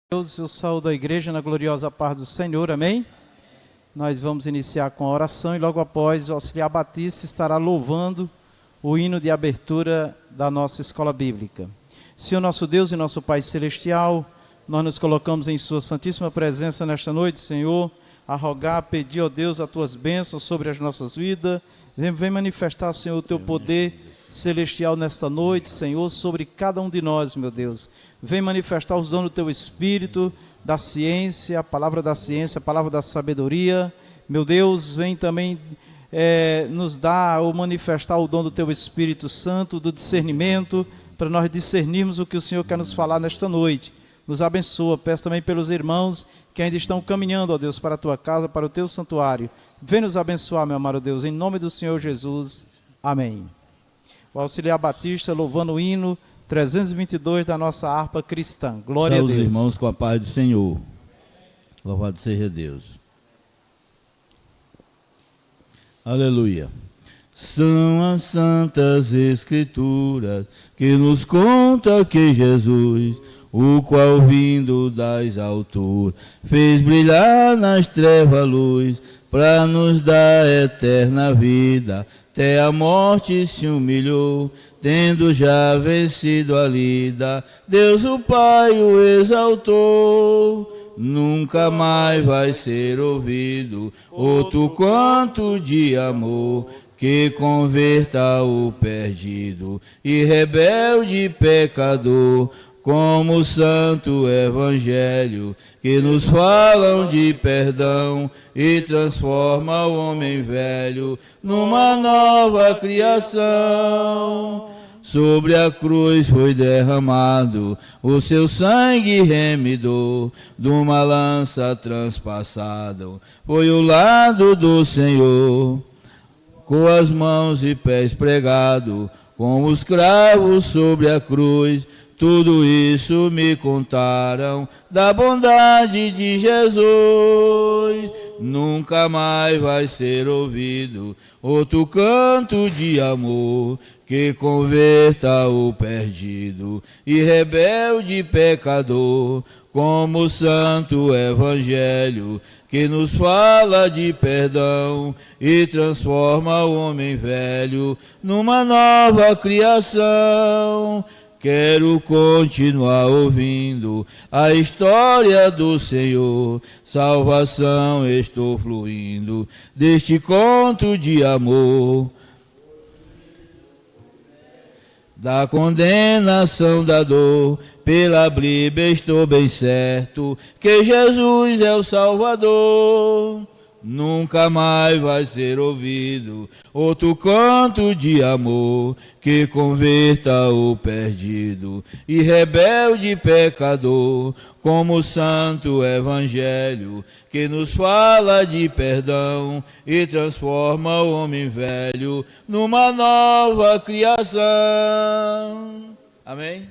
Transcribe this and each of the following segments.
Deus, eu saúdo a igreja na gloriosa paz do Senhor, amém? Nós vamos iniciar com a oração e logo após o auxiliar Batista estará louvando o hino de abertura da nossa escola bíblica. Senhor nosso Deus e nosso Pai Celestial, nós nos colocamos em sua santíssima presença nesta noite, Senhor, a rogar, a pedir, ó Deus, as tuas bênçãos sobre as nossas vidas. Vem manifestar, Senhor, o teu poder celestial nesta noite, Senhor, sobre cada um de nós, meu Deus. Vem manifestar os dons do teu Espírito, da ciência, a palavra da ciência, a palavra da sabedoria. Meu Deus, vem também nos dar ou manifestar o dom do teu Espírito Santo, do discernimento, para nós discernirmos o que o Senhor quer nos falar nesta noite. Nos abençoa, peço também pelos irmãos que ainda estão caminhando, ó Deus, para a tua casa, para o teu santuário. Vem nos abençoar, meu amado Deus, em nome do Senhor Jesus. Amém. O auxiliar Batista louvando o hino 322 da nossa harpa cristã. Glória a Deus. Os irmãos com a paz do Senhor. Louvado seja Deus. Aleluia. São as santas escrituras que nos conta que Jesus, o qual vindo das alturas, fez brilhar nas trevas a luz, para nos dar eterna vida. Até a morte se humilhou, tendo já vencido a lida, Deus o Pai o exaltou. Nunca mais vai ser ouvido outro canto de amor que converta o perdido e rebelde pecador, como o santo evangelho que nos falam de perdão e transforma o homem velho numa nova criação. Sobre a cruz foi derramado o seu sangue remidor, de uma lança transpassado foi o lado do Senhor, com as mãos e pés pregados, com os cravos sobre a cruz. Tudo isso me contaram da bondade de Jesus. Nunca mais vai ser ouvido outro canto de amor que converta o perdido e rebelde pecador, como o santo evangelho que nos fala de perdão e transforma o homem velho numa nova criação. Quero continuar ouvindo a história do Senhor, salvação estou fluindo deste conto de amor. Da condenação da dor, pela Bíblia estou bem certo que Jesus é o Salvador. Nunca mais vai ser ouvido outro canto de amor que converta o perdido e rebelde pecador, como o santo evangelho que nos fala de perdão e transforma o homem velho numa nova criação. Amém?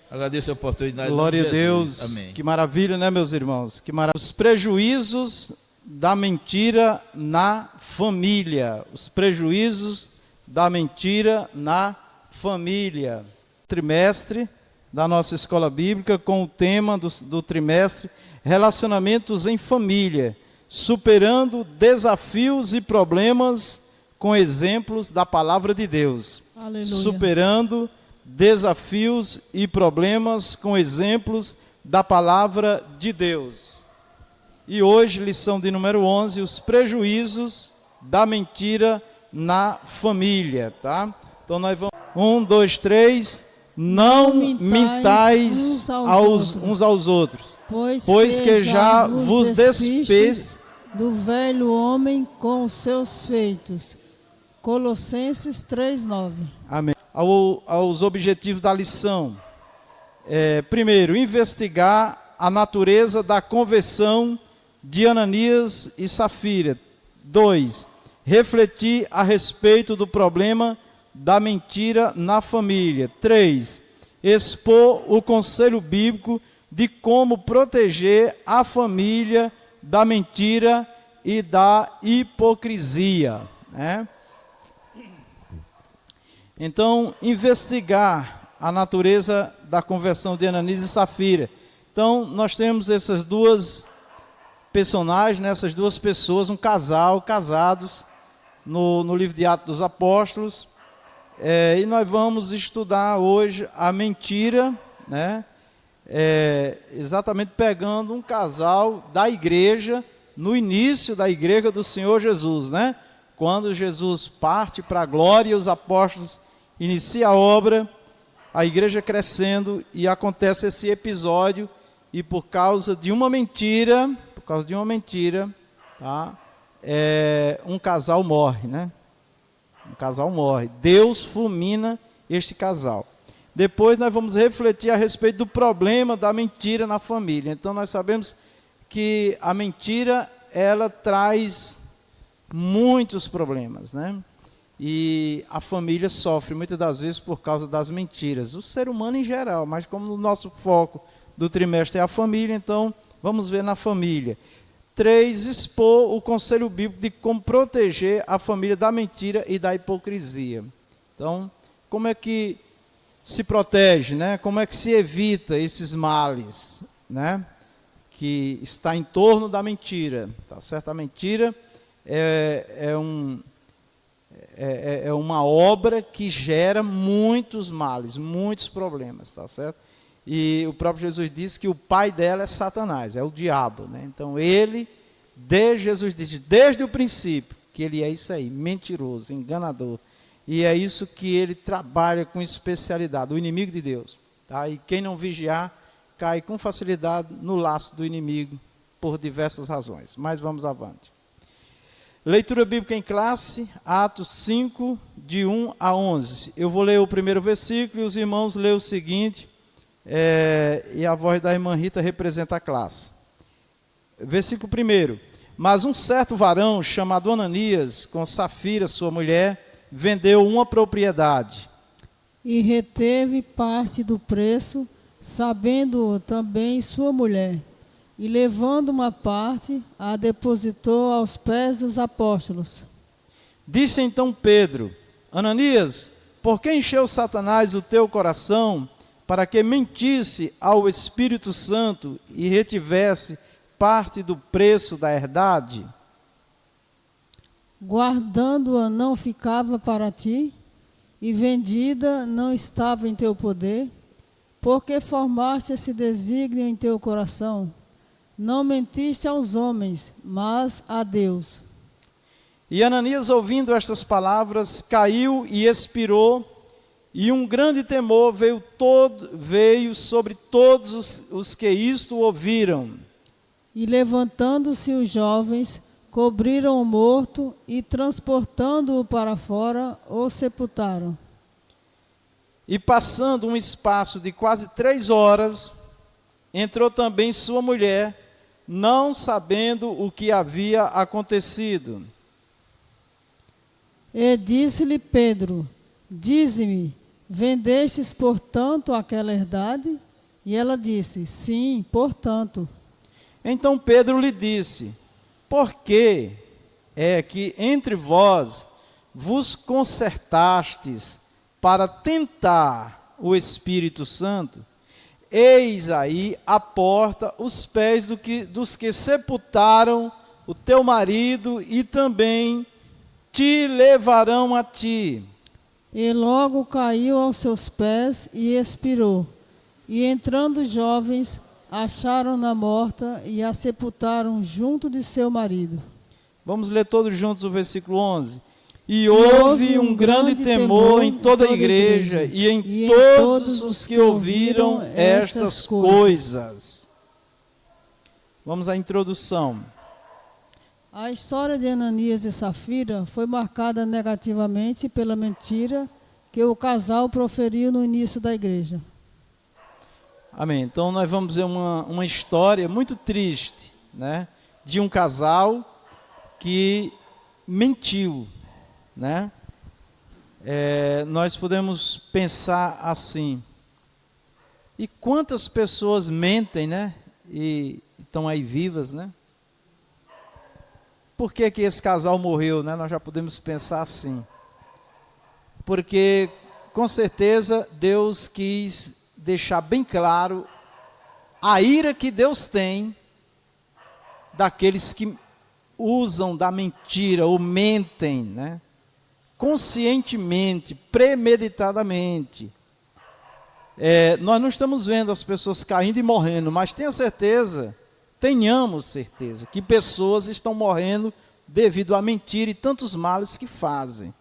Agradeço a oportunidade. Glória a Deus. Amém. Que maravilha, né, meus irmãos? Que maravilha. Os prejuízos da mentira na família. Os prejuízos da mentira na família. Trimestre da nossa escola bíblica com o tema do trimestre Relacionamentos em Família, superando desafios e problemas com exemplos da palavra de Deus. Aleluia. Superando desafios e problemas com exemplos da palavra de Deus. E hoje, lição de número 11, os prejuízos da mentira na família, tá? Então nós vamos, 1, 2, 3, não mintais uns aos outros, pois que já vos despeis do velho homem com os seus feitos. Colossenses 3:9. Amém. Aos objetivos da lição. Primeiro, investigar a natureza da conversão de Ananias e Safira. 2. Refletir a respeito do problema da mentira na família. 3. Expor o conselho bíblico de como proteger a família da mentira e da hipocrisia, né? Então, investigar a natureza da conversão de Ananias e Safira. Então, nós temos essas duas personagens, né, essas duas pessoas, um casal, casados, no livro de Atos dos Apóstolos. E nós vamos estudar hoje a mentira, né, exatamente pegando um casal da igreja, no início da igreja do Senhor Jesus, né? Quando Jesus parte para a glória e os apóstolos iniciam a obra, a igreja crescendo e acontece esse episódio e por causa de uma mentira, tá? Um casal morre, né? Um casal morre. Deus fulmina este casal. Depois nós vamos refletir a respeito do problema da mentira na família. Então nós sabemos que a mentira, ela traz muitos problemas, né? E a família sofre muitas das vezes por causa das mentiras. O ser humano em geral, mas como o nosso foco do trimestre é a família, então vamos ver na família. 3, expor o conselho bíblico de como proteger a família da mentira e da hipocrisia. Então, como é que se protege, né? Como é que se evita esses males, né, que está em torno da mentira, tá certo? A mentira é uma obra que gera muitos males, muitos problemas, tá certo? E o próprio Jesus disse que o pai dela é Satanás, é o diabo, né? Então Jesus disse desde o princípio que ele é isso aí, mentiroso, enganador. E é isso que ele trabalha com especialidade, o inimigo de Deus, tá? E quem não vigiar cai com facilidade no laço do inimigo por diversas razões. Mas vamos avante. Leitura bíblica em classe, Atos 5, de 1 a 11. Eu vou ler o primeiro versículo e os irmãos lêem o seguinte, e a voz da irmã Rita representa a classe. Versículo 1. Mas um certo varão chamado Ananias, com Safira, sua mulher, vendeu uma propriedade. E reteve parte do preço, sabendo também sua mulher. E levando uma parte, a depositou aos pés dos apóstolos. Disse então Pedro: Ananias, por que encheu Satanás o teu coração, para que mentisse ao Espírito Santo e retivesse parte do preço da herdade? Guardando-a não ficava para ti, e vendida não estava em teu poder, porque formaste esse desígnio em teu coração. Não mentiste aos homens, mas a Deus. E Ananias, ouvindo estas palavras, caiu e expirou, e um grande temor veio sobre todos os que isto ouviram. E levantando-se os jovens, cobriram o morto e, transportando-o para fora, o sepultaram. E passando um espaço de quase 3 horas, entrou também sua mulher, não sabendo o que havia acontecido. E disse-lhe Pedro: dize-me, vendestes portanto aquela herdade? E ela disse: sim, portanto. Então Pedro lhe disse: por que é que entre vós vos concertastes para tentar o Espírito Santo? Eis aí à porta os pés dos que sepultaram o teu marido e também te levarão a ti. E logo caiu aos seus pés e expirou. E entrando os jovens, acharam-na morta e a sepultaram junto de seu marido. Vamos ler todos juntos o versículo 11. E houve um grande temor em toda a igreja e em todos os que ouviram estas coisas. Vamos à introdução. A história de Ananias e Safira foi marcada negativamente pela mentira que o casal proferiu no início da igreja. Amém. Então nós vamos ver uma história muito triste, né, de um casal que mentiu, né? Nós podemos pensar assim: e quantas pessoas mentem, né? E estão aí vivas, né? Por que que esse casal morreu, né? Nós já podemos pensar assim. Porque com certeza Deus quis deixar bem claro a ira que Deus tem daqueles que usam da mentira ou mentem, né? Conscientemente, premeditadamente. Nós não estamos vendo as pessoas caindo e morrendo, mas tenhamos certeza, que pessoas estão morrendo devido à mentira e tantos males que fazem,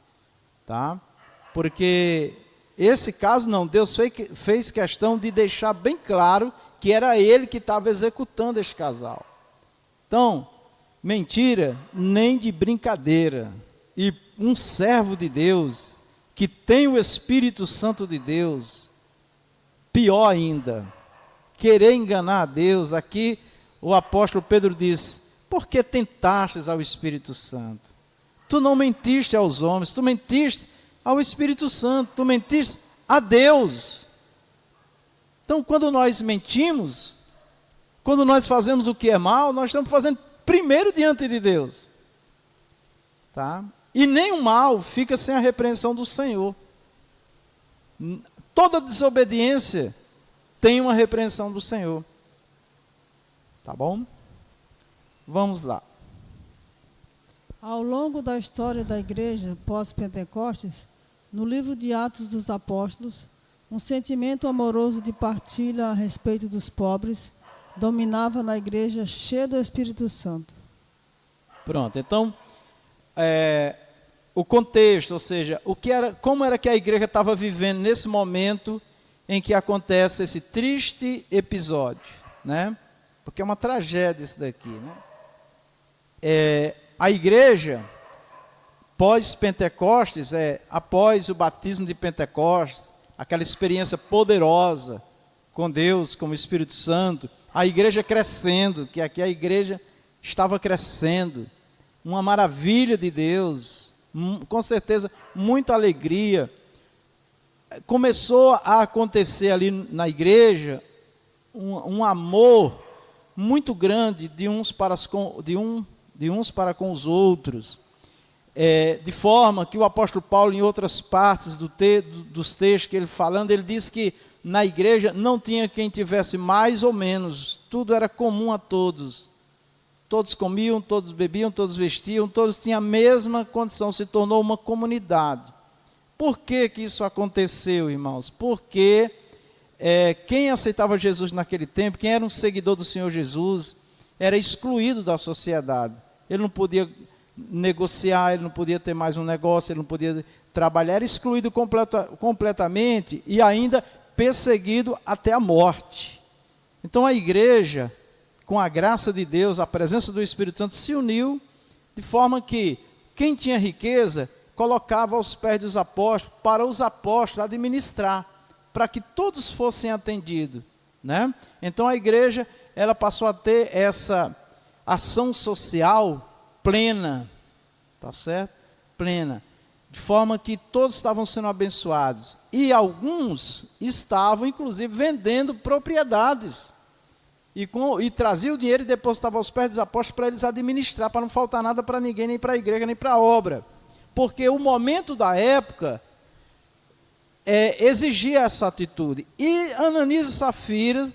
tá? Porque esse caso não, Deus fez questão de deixar bem claro que era ele que estava executando esse casal. Então, mentira nem de brincadeira. E um servo de Deus, que tem o Espírito Santo de Deus, pior ainda, querer enganar a Deus. Aqui o apóstolo Pedro diz: por que tentastes ao Espírito Santo? Tu não mentiste aos homens, tu mentiste ao Espírito Santo, tu mentiste a Deus. Então, quando nós mentimos, quando nós fazemos o que é mal, nós estamos fazendo primeiro diante de Deus, tá? E nenhum mal fica sem a repreensão do Senhor. Toda desobediência tem uma repreensão do Senhor. Tá bom? Vamos lá. Ao longo da história da igreja pós-Pentecostes, no livro de Atos dos Apóstolos, um sentimento amoroso de partilha a respeito dos pobres dominava na igreja cheia do Espírito Santo. Pronto, então, o contexto, ou seja, como era que a igreja estava vivendo nesse momento em que acontece esse triste episódio, né? Porque é uma tragédia isso daqui, né? A igreja, pós-Pentecostes, após o batismo de Pentecostes, aquela experiência poderosa com Deus, com o Espírito Santo, a igreja crescendo, que aqui a igreja estava crescendo, uma maravilha de Deus, com certeza, muita alegria. Começou a acontecer ali na igreja um amor muito grande de uns para com os outros, de forma que o apóstolo Paulo, em outras partes dos textos que ele falando, ele diz que na igreja não tinha quem tivesse mais ou menos, tudo era comum a todos. Todos comiam, todos bebiam, todos vestiam, todos tinham a mesma condição, se tornou uma comunidade. Por que que isso aconteceu, irmãos? Porque quem aceitava Jesus naquele tempo, quem era um seguidor do Senhor Jesus, era excluído da sociedade. Ele não podia negociar, ele não podia ter mais um negócio, ele não podia trabalhar, era excluído completamente e ainda perseguido até a morte. Então a igreja, com a graça de Deus, a presença do Espírito Santo, se uniu de forma que quem tinha riqueza colocava aos pés dos apóstolos, para os apóstolos administrar, para que todos fossem atendidos, né? Então a igreja, ela passou a ter essa ação social plena, tá certo? Plena, de forma que todos estavam sendo abençoados, e alguns estavam inclusive vendendo propriedades, e trazia o dinheiro e depositava aos pés dos apóstolos para eles administrar, para não faltar nada para ninguém, nem para a igreja, nem para a obra, porque o momento da época exigia essa atitude. E Ananias e Safira,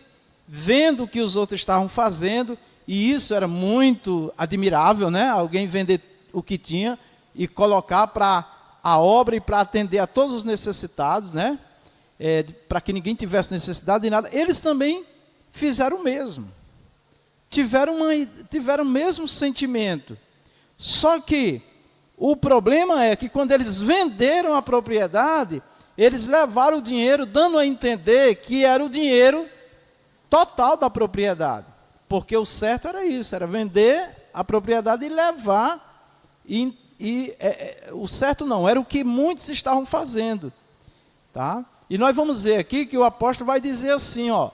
vendo o que os outros estavam fazendo, e isso era muito admirável, né? Alguém vender o que tinha e colocar para a obra e para atender a todos os necessitados, né? Para que ninguém tivesse necessidade de nada. Eles também fizeram o mesmo, tiveram o mesmo sentimento. Só que o problema é que quando eles venderam a propriedade, eles levaram o dinheiro, dando a entender que era o dinheiro total da propriedade, porque o certo era isso, era vender a propriedade e levar, o certo não, era o que muitos estavam fazendo, tá? E nós vamos ver aqui que o apóstolo vai dizer assim, ó,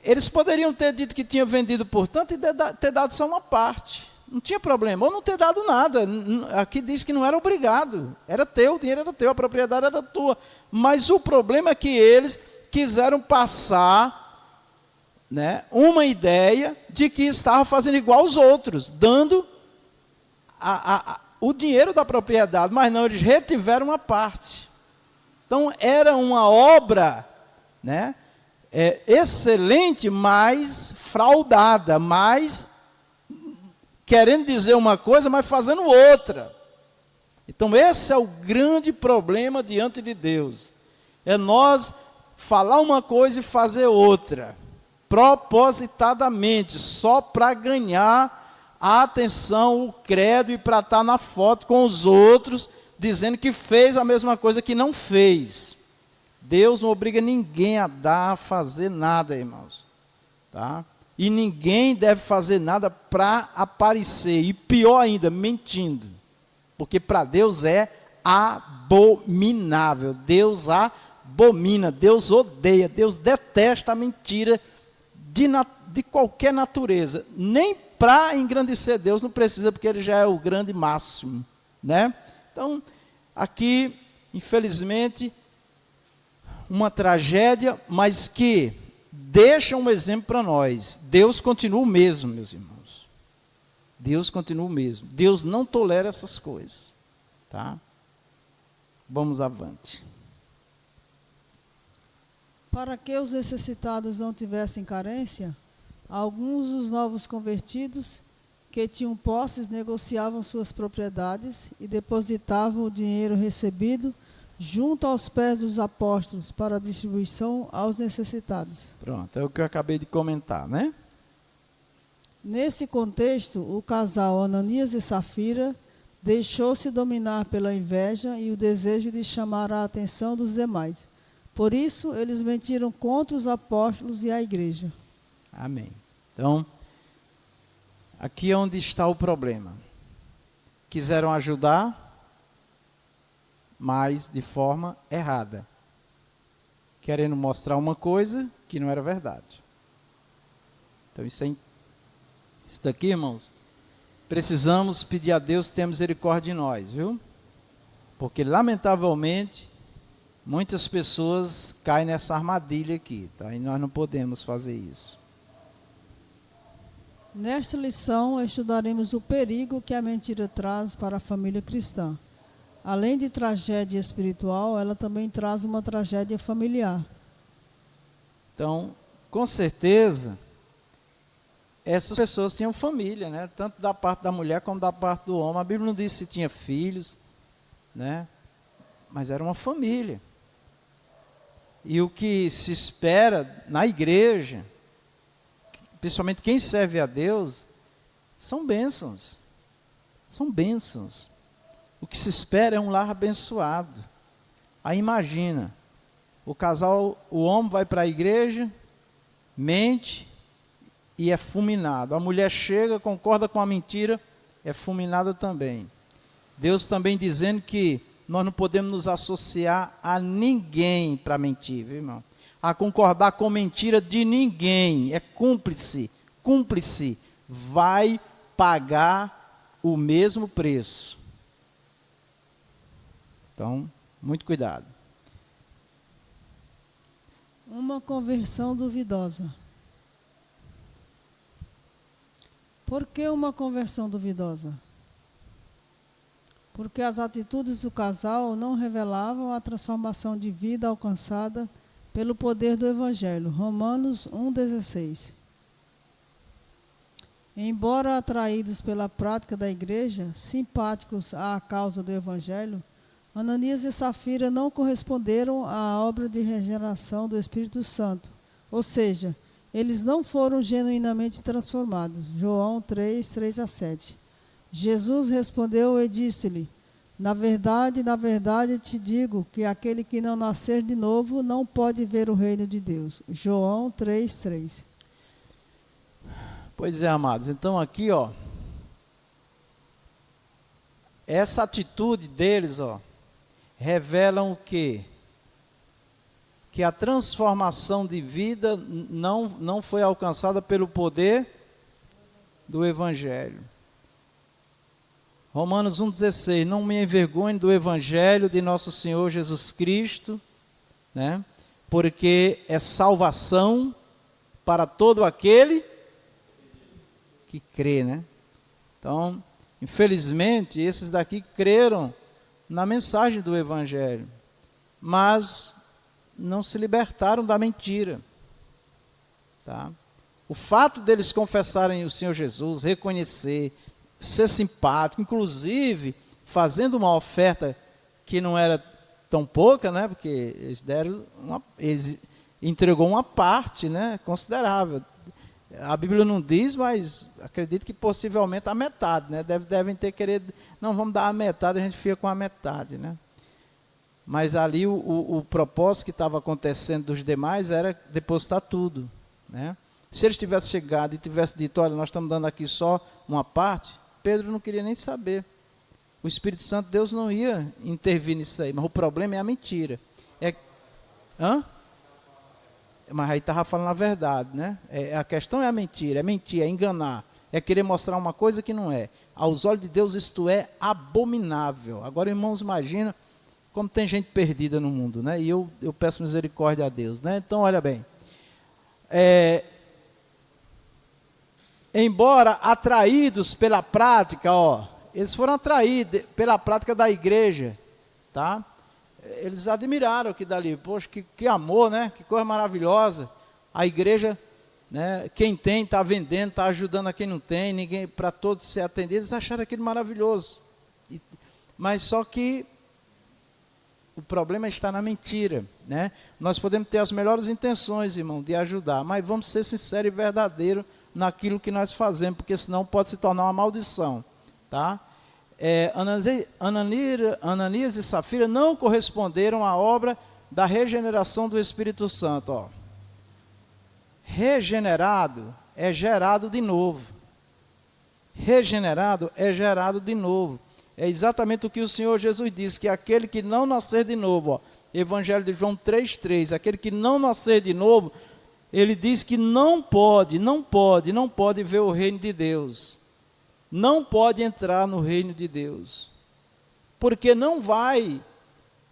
eles poderiam ter dito que tinha vendido por tanto e ter dado só uma parte, não tinha problema, ou não ter dado nada. Aqui diz que não era obrigado, era teu, o dinheiro era teu, a propriedade era tua, mas o problema é que eles quiseram passar, né, uma ideia de que estavam fazendo igual aos outros, dando o dinheiro da propriedade, mas não, eles retiveram uma parte. Então era uma obra, né, excelente, mas fraudada, mas querendo dizer uma coisa, mas fazendo outra. Então esse é o grande problema diante de Deus. É nós falar uma coisa e fazer outra, propositadamente, só para ganhar a atenção, o credo e para estar na foto com os outros, dizendo que fez a mesma coisa que não fez. Deus não obriga ninguém a dar, a fazer nada, irmãos. Tá? E ninguém deve fazer nada para aparecer. E pior ainda, mentindo. Porque para Deus é abominável. Deus abomina, Deus odeia, Deus detesta a mentira de qualquer natureza. Nem para engrandecer Deus não precisa, porque Ele já é o grande máximo. Né? Então, aqui, infelizmente, uma tragédia, mas que deixa um exemplo para nós. Deus continua o mesmo, meus irmãos. Deus continua o mesmo. Deus não tolera essas coisas. Tá? Vamos avante. Para que os necessitados não tivessem carência, alguns dos novos convertidos que tinham posses negociavam suas propriedades e depositavam o dinheiro recebido junto aos pés dos apóstolos para distribuição aos necessitados. Pronto, é o que eu acabei de comentar, né? Nesse contexto, o casal Ananias e Safira deixou-se dominar pela inveja e o desejo de chamar a atenção dos demais. Por isso, eles mentiram contra os apóstolos e a igreja. Amém. Então, aqui é onde está o problema. Quiseram ajudar, mas de forma errada, querendo mostrar uma coisa que não era verdade. Então isso daqui, irmãos, precisamos pedir a Deus ter misericórdia de nós, viu? Porque lamentavelmente muitas pessoas caem nessa armadilha aqui, tá? E nós não podemos fazer isso. Nesta lição estudaremos o perigo que a mentira traz para a família cristã. Além de tragédia espiritual, ela também traz uma tragédia familiar. Então, com certeza, essas pessoas tinham família, né? Tanto da parte da mulher como da parte do homem. A Bíblia não diz se tinha filhos, né? Mas era uma família. E o que se espera na igreja, principalmente quem serve a Deus, são bênçãos. São bênçãos. O que se espera é um lar abençoado. Aí imagina, o casal, o homem vai para a igreja, mente e é fulminado. A mulher chega, concorda com a mentira, é fulminada também. Deus também dizendo que nós não podemos nos associar a ninguém para mentir, viu, irmão? A concordar com mentira de ninguém. É cúmplice. Cúmplice vai pagar o mesmo preço. Então, muito cuidado. Uma conversão duvidosa. Por que uma conversão duvidosa? Porque as atitudes do casal não revelavam a transformação de vida alcançada pelo poder do Evangelho. Romanos 1,16. Embora atraídos pela prática da igreja, simpáticos à causa do Evangelho, Ananias e Safira não corresponderam à obra de regeneração do Espírito Santo. Ou seja, eles não foram genuinamente transformados. João 3, 3-7. Jesus respondeu e disse-lhe: na verdade, te digo que aquele que não nascer de novo não pode ver o reino de Deus. João 3, 3. Pois é, amados. Então aqui, ó, essa atitude deles, ó, revelam o quê? Que a transformação de vida não foi alcançada pelo poder do Evangelho. Romanos 1,16, não me envergonhe do Evangelho de nosso Senhor Jesus Cristo, né? Porque é salvação para todo aquele que crê, né? Então, infelizmente, esses daqui creram na mensagem do Evangelho, mas não se libertaram da mentira. Tá? O fato deles confessarem o Senhor Jesus, reconhecer, ser simpático, inclusive fazendo uma oferta que não era tão pouca, né? Porque eles entregou uma parte, né? Considerável. A Bíblia não diz, mas acredito que possivelmente a metade, né? Devem ter querido, não, vamos dar a metade, a gente fica com a metade, né? Mas ali o propósito que estava acontecendo dos demais era depositar tudo, né? Se eles tivessem chegado e tivessem dito, olha, nós estamos dando aqui só uma parte, Pedro não queria nem saber. O Espírito Santo, Deus não ia intervir nisso aí, mas o problema é a mentira. Mas aí estava falando a verdade, né? A questão é a mentira, é mentir, é enganar, é querer mostrar uma coisa que não é. Aos olhos de Deus isto é abominável. Agora, irmãos, imagina como tem gente perdida no mundo, né? E eu peço misericórdia a Deus, né? Então, olha bem. Embora atraídos pela prática, eles foram atraídos pela prática da igreja, tá? Eles admiraram que dali, poxa, que amor, né? Que coisa maravilhosa. A igreja, né? Quem tem está vendendo, está ajudando a quem não tem, ninguém, para todos ser atendidos, eles acharam aquilo maravilhoso. Mas só que o problema está na mentira, né? Nós podemos ter as melhores intenções, irmão, de ajudar, mas vamos ser sinceros e verdadeiros naquilo que nós fazemos, porque senão pode se tornar uma maldição, tá? Ananias e Safira não corresponderam à obra da regeneração do Espírito Santo. Regenerado é gerado de novo. Regenerado é gerado de novo. É exatamente o que o Senhor Jesus disse, que aquele que não nascer de novo, Evangelho de João 3,3, aquele que não nascer de novo, ele diz que não pode ver o reino de Deus. Não pode entrar no reino de Deus. Porque não vai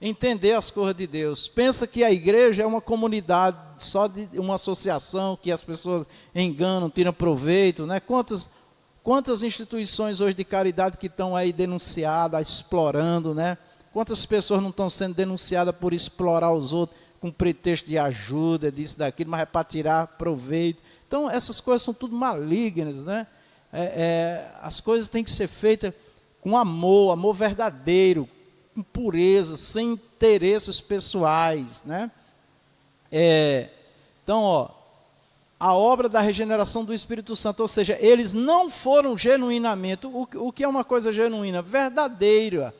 entender as coisas de Deus. Pensa que a igreja é uma comunidade, só de uma associação, que as pessoas enganam, tiram proveito, né? Quantas instituições hoje de caridade que estão aí denunciadas, explorando, né? Quantas pessoas não estão sendo denunciadas por explorar os outros, com pretexto de ajuda, disso, daquilo, mas é para tirar proveito. Então, essas coisas são tudo malignas, né? As coisas têm que ser feitas com amor verdadeiro, com pureza, sem interesses pessoais, né? Então, a obra da regeneração do Espírito Santo, ou seja, eles não foram genuinamente, o que é uma coisa genuína? Verdadeira,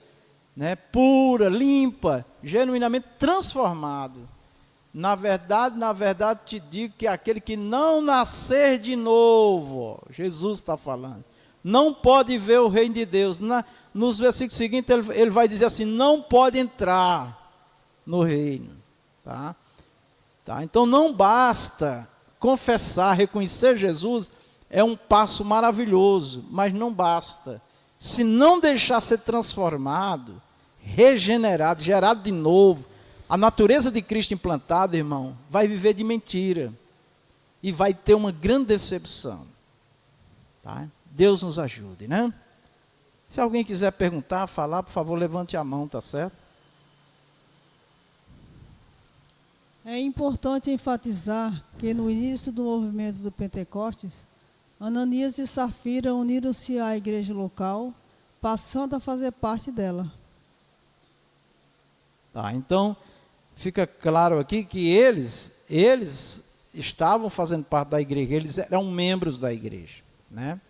né? Pura, limpa, genuinamente transformado. Na verdade te digo que aquele que não nascer de novo, Jesus está falando, não pode ver o reino de Deus. Nos versículos seguintes ele vai dizer assim, não pode entrar no reino. Tá? Então não basta confessar, reconhecer Jesus, é um passo maravilhoso, mas não basta. Se não deixar ser transformado, regenerado, gerado de novo, a natureza de Cristo implantada, irmão, vai viver de mentira e vai ter uma grande decepção. Tá? Deus nos ajude, né? Se alguém quiser perguntar, falar, por favor, levante a mão, tá certo? É importante enfatizar que no início do movimento do Pentecostes, Ananias e Safira uniram-se à igreja local, passando a fazer parte dela. Tá, então, fica claro aqui que eles estavam fazendo parte da igreja, eles eram membros da igreja, né?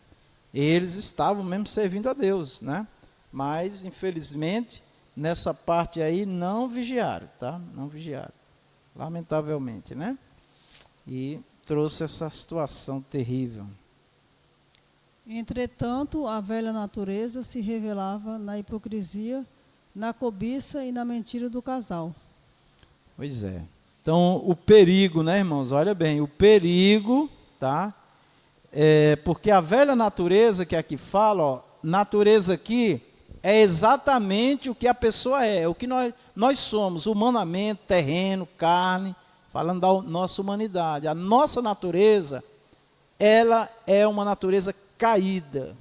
Eles estavam mesmo servindo a Deus, né? Mas, infelizmente, nessa parte aí não vigiaram, tá? Não vigiaram, lamentavelmente, né? E trouxe essa situação terrível. Entretanto, a velha natureza se revelava na hipocrisia, na cobiça e na mentira do casal. Pois é. Então, o perigo, né, irmãos? Olha bem, o perigo, tá? Porque a velha natureza que aqui fala, natureza aqui, é exatamente o que a pessoa é, o que nós somos, humanamente, terreno, carne, falando da nossa humanidade. A nossa natureza, ela é uma natureza caída,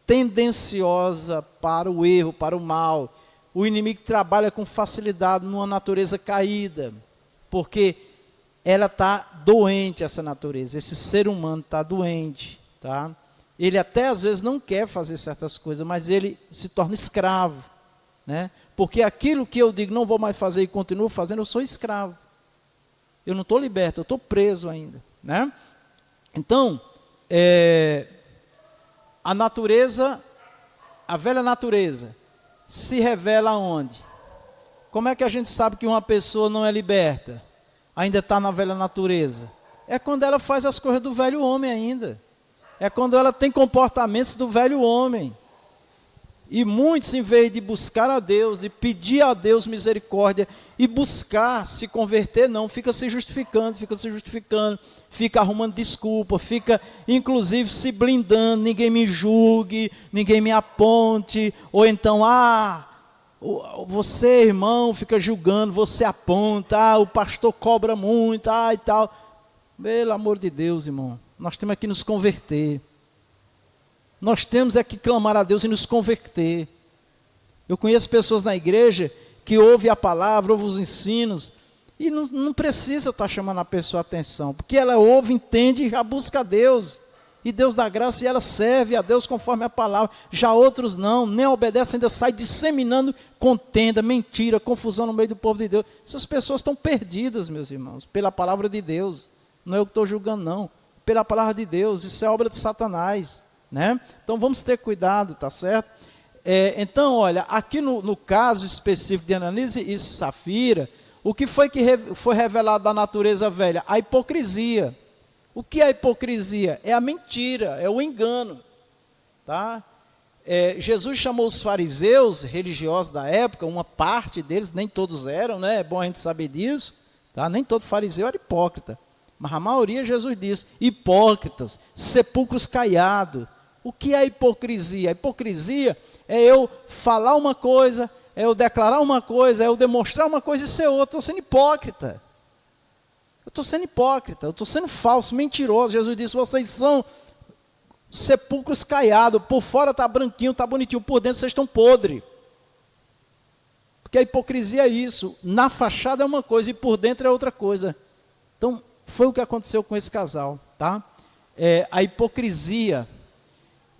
tendenciosa para o erro, para o mal. O inimigo trabalha com facilidade numa natureza caída, porque ela está doente, essa natureza, esse ser humano está doente, tá? Ele até às vezes não quer fazer certas coisas, mas ele se torna escravo, né? Porque aquilo que eu digo não vou mais fazer e continuo fazendo, eu sou escravo. Eu não estou liberto, eu estou preso ainda, né? Então, a natureza, a velha natureza, se revela onde? Como é que a gente sabe que uma pessoa não é liberta? Ainda está na velha natureza? É quando ela faz as coisas do velho homem ainda. É quando ela tem comportamentos do velho homem. E muitos, em vez de buscar a Deus, de pedir a Deus misericórdia, e buscar se converter, não, fica se justificando, fica arrumando desculpa, fica inclusive se blindando, ninguém me julgue, ninguém me aponte, ou então, você, irmão, fica julgando, você aponta, o pastor cobra muito, e tal. Pelo amor de Deus, irmão, nós temos que nos converter. Nós temos que clamar a Deus e nos converter. Eu conheço pessoas na igreja que ouvem a palavra, ouvem os ensinos, e não precisa estar chamando a pessoa a atenção, porque ela ouve, entende e já busca a Deus. E Deus dá graça e ela serve a Deus conforme a palavra. Já outros não, nem obedecem, ainda sai disseminando contenda, mentira, confusão no meio do povo de Deus. Essas pessoas estão perdidas, meus irmãos, pela palavra de Deus. Não é eu que estou julgando, não. Pela palavra de Deus, isso é obra de Satanás, né? Então vamos ter cuidado, tá certo? Então, olha, aqui no caso específico de Ananias e Safira, o que foi foi revelado da natureza velha? A hipocrisia. O que é a hipocrisia? É a mentira, é o engano, tá? Jesus chamou os fariseus religiosos da época, uma parte deles, nem todos eram, né? É bom a gente saber disso, tá? Nem todo fariseu era hipócrita, mas a maioria, Jesus disse, hipócritas, sepulcros caiados. O que é a hipocrisia? A hipocrisia é eu falar uma coisa, é eu declarar uma coisa, é eu demonstrar uma coisa e ser outra. Eu estou sendo hipócrita. Eu estou sendo hipócrita, eu estou sendo falso, mentiroso. Jesus disse, vocês são sepulcros caiados, por fora está branquinho, está bonitinho, por dentro vocês estão podres. Porque a hipocrisia é isso, na fachada é uma coisa e por dentro é outra coisa. Então, foi o que aconteceu com esse casal, tá? A hipocrisia.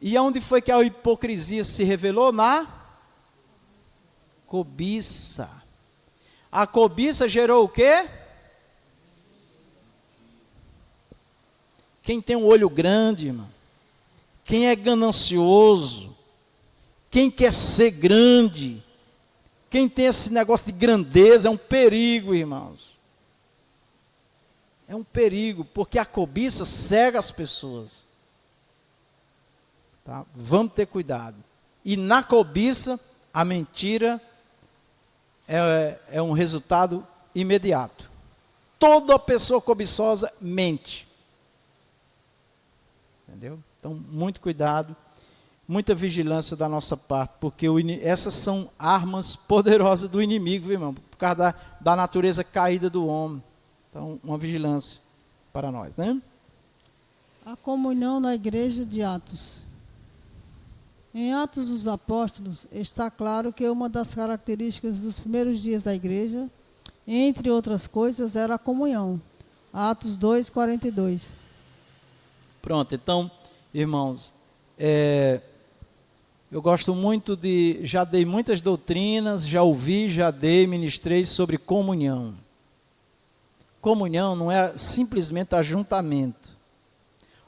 E aonde foi que a hipocrisia se revelou? Na cobiça. A cobiça gerou o quê? Quem tem um olho grande, irmão, quem é ganancioso, quem quer ser grande, quem tem esse negócio de grandeza, é um perigo, irmãos. É um perigo, porque a cobiça cega as pessoas. Tá? Vamos ter cuidado. E na cobiça, a mentira é um resultado imediato. Toda pessoa cobiçosa mente. Entendeu? Então, muito cuidado, muita vigilância da nossa parte, porque essas são armas poderosas do inimigo, viu, irmão? Por causa da natureza caída do homem. Então, uma vigilância para nós, né? A comunhão na igreja de Atos. Em Atos dos Apóstolos, está claro que uma das características dos primeiros dias da igreja, entre outras coisas, era a comunhão. Atos 2:42. Pronto, então, irmãos, eu gosto muito já dei muitas doutrinas, já ouvi, já dei, ministrei sobre comunhão. Comunhão não é simplesmente ajuntamento.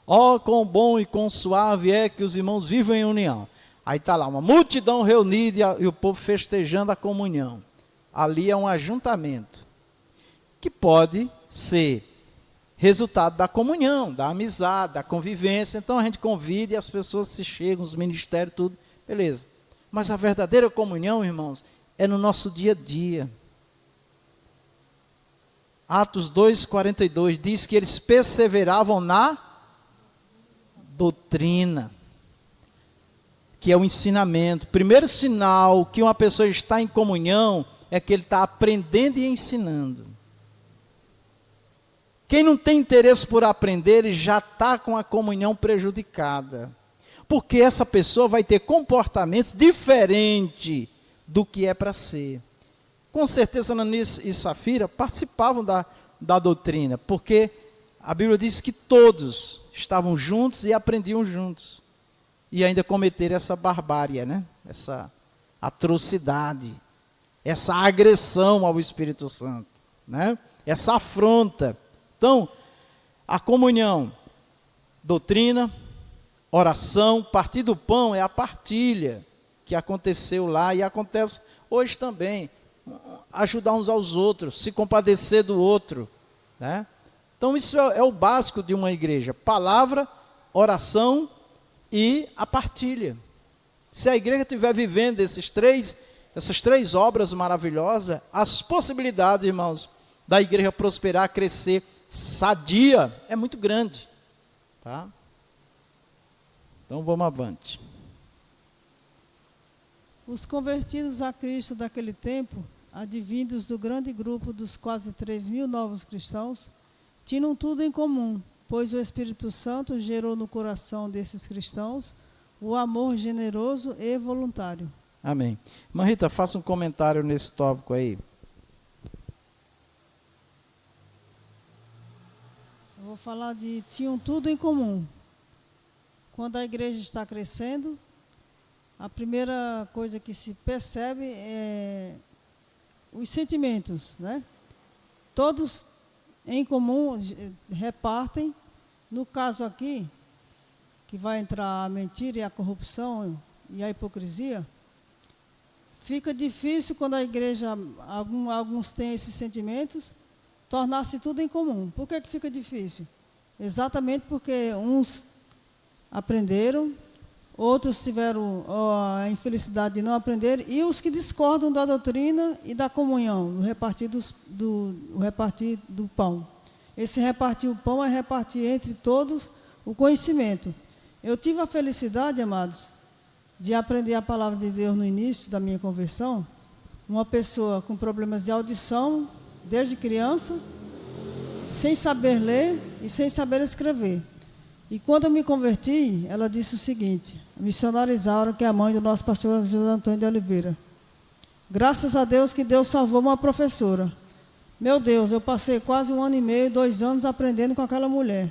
Quão bom e quão suave é que os irmãos vivem em união. Aí está lá, uma multidão reunida e o povo festejando a comunhão. Ali é um ajuntamento, que pode ser resultado da comunhão, da amizade, da convivência. Então a gente convida e as pessoas se chegam, os ministérios, tudo, beleza. Mas a verdadeira comunhão, irmãos, é no nosso dia a dia. Atos 2:42 diz que eles perseveravam na doutrina, que é o ensinamento. Primeiro sinal que uma pessoa está em comunhão é que ele está aprendendo e ensinando. Quem não tem interesse por aprender, ele já está com a comunhão prejudicada. Porque essa pessoa vai ter comportamentos diferentes do que é para ser. Com certeza, Ananias e Safira participavam da doutrina? Porque a Bíblia diz que todos estavam juntos e aprendiam juntos. E ainda cometeram essa barbárie, né? Essa atrocidade, essa agressão ao Espírito Santo, né? Essa afronta. Então, a comunhão, doutrina, oração, partir do pão é a partilha que aconteceu lá e acontece hoje também. Ajudar uns aos outros, se compadecer do outro, né? Então isso é o básico de uma igreja: palavra, oração e a partilha. Se a igreja estiver vivendo essas três obras maravilhosas, as possibilidades, irmãos, da igreja prosperar, crescer, sadia, é muito grande, tá? Então vamos avante. Os convertidos a Cristo daquele tempo, advindos do grande grupo dos quase 3.000 novos cristãos, tinham tudo em comum, pois o Espírito Santo gerou no coração desses cristãos o amor generoso e voluntário. Amém. Irmã Rita, faça um comentário nesse tópico aí. Eu vou falar de tinham tudo em comum. Quando a igreja está crescendo, a primeira coisa que se percebe é os sentimentos, né? Todos em comum repartem. No caso aqui, que vai entrar a mentira e a corrupção e a hipocrisia, fica difícil quando a igreja, alguns têm esses sentimentos, tornar-se tudo em comum. Por que fica difícil? Exatamente porque uns aprenderam, outros tiveram a infelicidade de não aprender, e os que discordam da doutrina e da comunhão, o repartir do pão. Esse repartir o pão é repartir entre todos o conhecimento. Eu tive a felicidade, amados, de aprender a palavra de Deus no início da minha conversão, uma pessoa com problemas de audição, desde criança, sem saber ler e sem saber escrever. E quando eu me converti, ela disse o seguinte: a missionária Isaura, que é a mãe do nosso pastor José Antônio de Oliveira: graças a Deus que Deus salvou uma professora. Meu Deus, eu passei quase 1 ano e meio, 2 anos aprendendo com aquela mulher.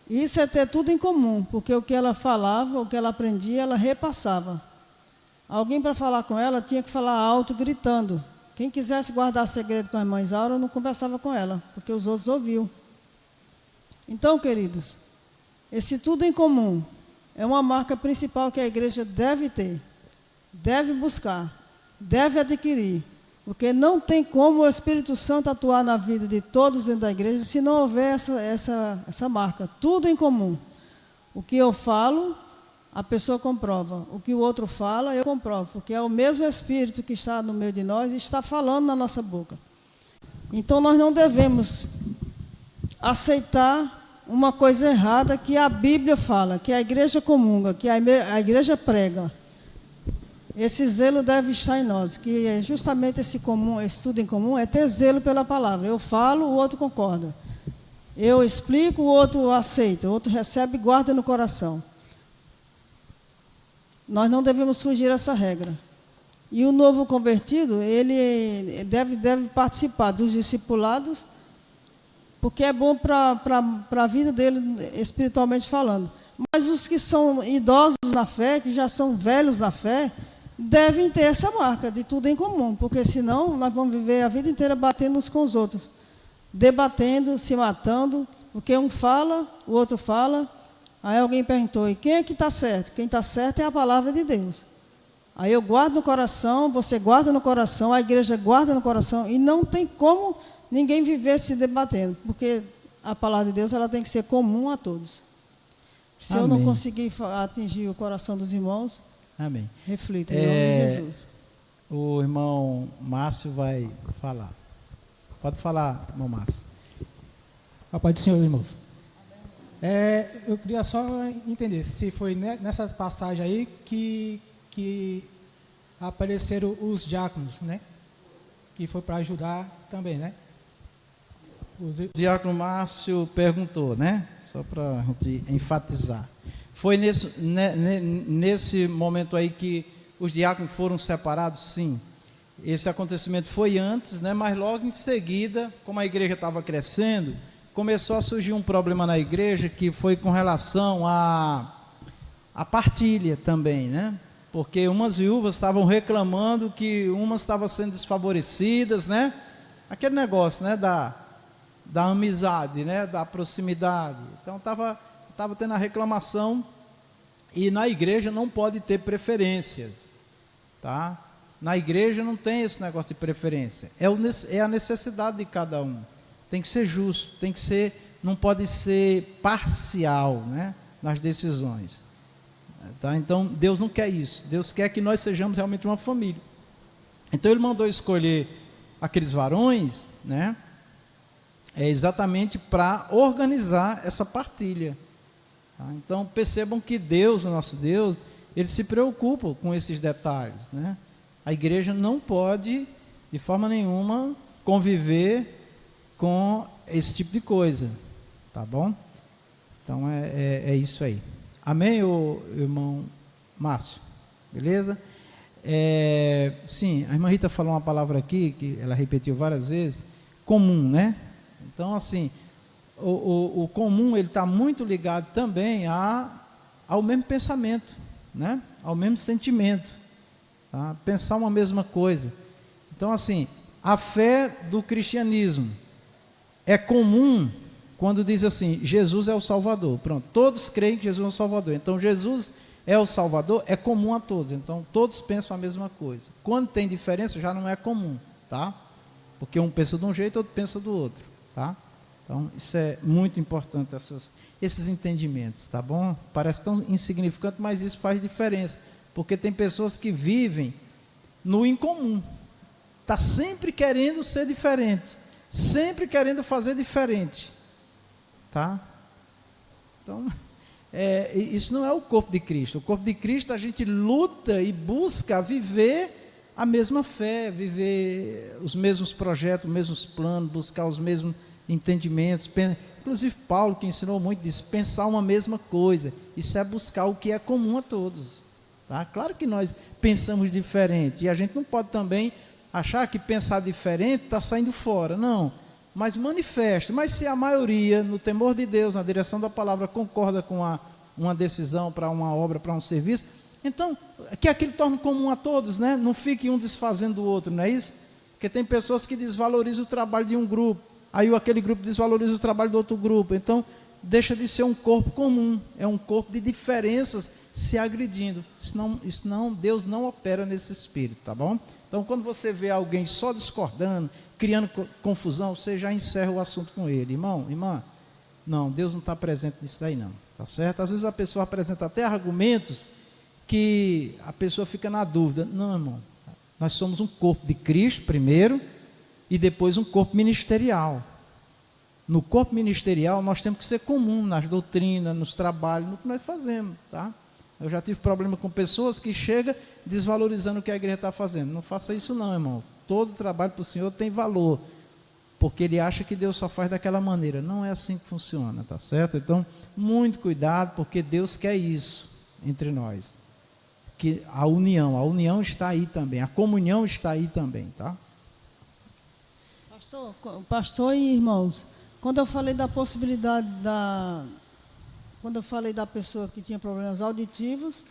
E isso é ter tudo em comum, porque o que ela falava, o que ela aprendia, ela repassava. Alguém para falar com ela tinha que falar alto, gritando. Quem quisesse guardar segredo com a irmã Isaura, não conversava com ela, porque os outros ouviam. Então, queridos, esse tudo em comum é uma marca principal que a igreja deve ter, deve buscar, deve adquirir, porque não tem como o Espírito Santo atuar na vida de todos dentro da igreja se não houver essa marca, tudo em comum. O que eu falo, a pessoa comprova. O que o outro fala, eu comprovo, porque é o mesmo Espírito que está no meio de nós e está falando na nossa boca. Então, nós não devemos aceitar uma coisa errada que a Bíblia fala, que a igreja comunga, que a igreja prega. Esse zelo deve estar em nós, que é justamente esse tudo em comum, é ter zelo pela palavra. Eu falo, o outro concorda. Eu explico, o outro aceita, o outro recebe e guarda no coração. Nós não devemos fugir dessa regra. E o novo convertido, ele deve participar dos discipulados, porque é bom para a vida dele, espiritualmente falando. Mas os que são idosos na fé, que já são velhos na fé, devem ter essa marca de tudo em comum, porque senão nós vamos viver a vida inteira batendo uns com os outros, debatendo, se matando, porque um fala, o outro fala. Aí alguém perguntou: e quem é que está certo? Quem está certo é a palavra de Deus. Aí eu guardo no coração, você guarda no coração, a igreja guarda no coração, e não tem como ninguém viver se debatendo, porque a palavra de Deus ela tem que ser comum a todos. Se Amém. eu não conseguir atingir o coração dos irmãos, amém. Reflita em nome de Jesus. O irmão Márcio vai falar. Pode falar, irmão Márcio. A paz do Senhor, irmãos. Eu queria só entender se foi nessas passagens aí que apareceram os diáconos, né? Que foi para ajudar também, né? O diácono Márcio perguntou, né? Só para a gente enfatizar. Foi nesse momento aí que os diáconos foram separados? Sim. esse acontecimento foi antes, né? Mas logo em seguida, como a igreja estava crescendo, começou a surgir um problema na igreja que foi com relação à partilha também, né? Porque umas viúvas estavam reclamando que umas estavam sendo desfavorecidas, né? Aquele negócio, né? Da amizade, né? Da proximidade. Então estava tendo a reclamação, e na igreja não pode ter preferências, tá? Na igreja não tem esse negócio de preferência, é a necessidade de cada um, tem que ser justo, não pode ser parcial, né? Nas decisões, tá? Então Deus não quer isso, Deus quer que nós sejamos realmente uma família. Então Ele mandou escolher aqueles varões, né? Exatamente para organizar essa partilha, tá? Então percebam que Deus, o nosso Deus, Ele se preocupa com esses detalhes, né? A igreja não pode, de forma nenhuma, conviver com esse tipo de coisa, tá bom? Então é isso aí. Amém, irmão Márcio? Beleza? Sim, a irmã Rita falou uma palavra aqui, que ela repetiu várias vezes, comum, né? Então, assim, o comum, ele está muito ligado também ao mesmo pensamento, né? Ao mesmo sentimento, tá? Pensar uma mesma coisa. Então, assim, a fé do cristianismo é comum quando diz assim, Jesus é o Salvador. Pronto, todos creem que Jesus é o Salvador. Então, Jesus é o Salvador, é comum a todos. Então, todos pensam a mesma coisa. Quando tem diferença, já não é comum, tá? Porque um pensa de um jeito, outro pensa do outro, tá? Então, isso é muito importante, esses entendimentos, tá bom? Parece tão insignificante, mas isso faz diferença. Porque tem pessoas que vivem no incomum. Está sempre querendo ser diferente. Sempre querendo fazer diferente. Tá? Então, isso não é o corpo de Cristo. O corpo de Cristo, a gente luta e busca viver a mesma fé, viver os mesmos projetos, os mesmos planos, buscar os mesmos entendimentos. Inclusive Paulo, que ensinou muito, disse, pensar uma mesma coisa. Isso é buscar o que é comum a todos. Tá? Claro que nós pensamos diferente, e a gente não pode também achar que pensar diferente está saindo fora, não, mas manifesta. Mas se a maioria, no temor de Deus, na direção da palavra, concorda com uma decisão para uma obra, para um serviço, então, que aquilo torne comum a todos, né? Não fique um desfazendo do outro, não é isso? Porque tem pessoas que desvalorizam o trabalho de um grupo, aí aquele grupo desvaloriza o trabalho do outro grupo, então deixa de ser um corpo comum, é um corpo de diferenças se agredindo, senão Deus não opera nesse espírito, tá bom? Então, quando você vê alguém só discordando, criando confusão, você já encerra o assunto com ele. Irmão, irmã, não, Deus não está presente nisso daí não, tá certo? Às vezes a pessoa apresenta até argumentos que a pessoa fica na dúvida. Não, irmão, nós somos um corpo de Cristo primeiro, e depois um corpo ministerial. No corpo ministerial nós temos que ser comum nas doutrinas, nos trabalhos, no que nós fazemos, tá? Eu já tive problema com pessoas que chegam desvalorizando o que a igreja está fazendo. Não faça isso não, irmão. Todo trabalho para o Senhor tem valor, porque ele acha que Deus só faz daquela maneira. Não é assim que funciona, tá certo? Então, muito cuidado, porque Deus quer isso entre nós. Que a união está aí também, a comunhão está aí também, tá? Pastor e irmãos, quando eu falei da possibilidade quando eu falei da pessoa que tinha problemas auditivos,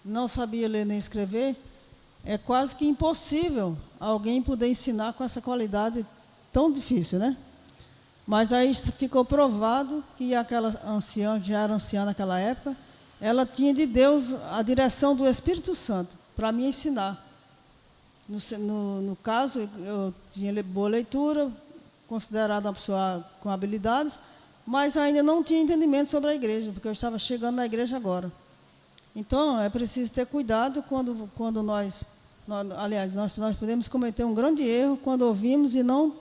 não sabia ler nem escrever, é quase que impossível alguém poder ensinar com essa qualidade tão difícil, né? Mas aí ficou provado que aquela anciã, que já era anciã naquela época, ela tinha de Deus a direção do Espírito Santo para me ensinar. No caso, eu tinha boa leitura, considerada uma pessoa com habilidades, mas ainda não tinha entendimento sobre a igreja, porque eu estava chegando na igreja agora. Então, é preciso ter cuidado quando nós podemos cometer um grande erro quando ouvimos e não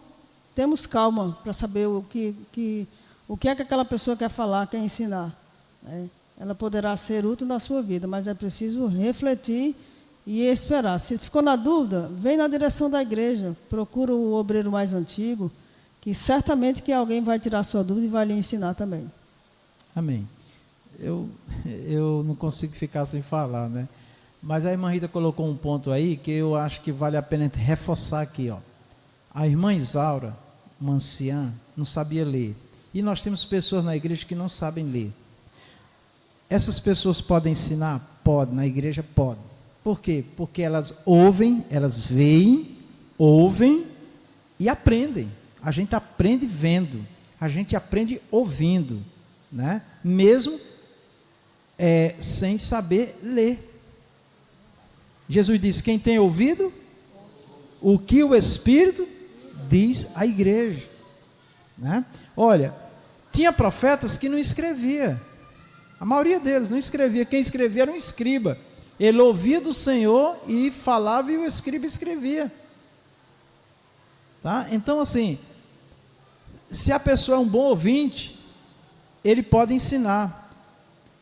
temos calma para saber o que é que aquela pessoa quer falar, quer ensinar, né? Ela poderá ser útil na sua vida, mas é preciso refletir e esperar. Se ficou na dúvida, vem na direção da igreja, procura o obreiro mais antigo, que certamente que alguém vai tirar a sua dúvida e vai lhe ensinar também. Amém. Eu não consigo ficar sem falar, né? Mas a irmã Rita colocou um ponto aí que eu acho que vale a pena reforçar aqui, ó. A irmã Isaura, uma anciã, não sabia ler. E nós temos pessoas na igreja que não sabem ler. Essas pessoas podem ensinar? Pode, na igreja pode. Por quê? Porque elas ouvem, elas veem, ouvem e aprendem. A gente aprende vendo, a gente aprende ouvindo, né? Mesmo sem saber ler. Jesus disse: quem tem ouvido, o que o Espírito diz à igreja, né? Olha, tinha profetas que não escrevia. A maioria deles não escrevia. Quem escrevia era um escriba. Ele ouvia do Senhor e falava, e o escriba escrevia. Tá? Então, assim, se a pessoa é um bom ouvinte, ele pode ensinar.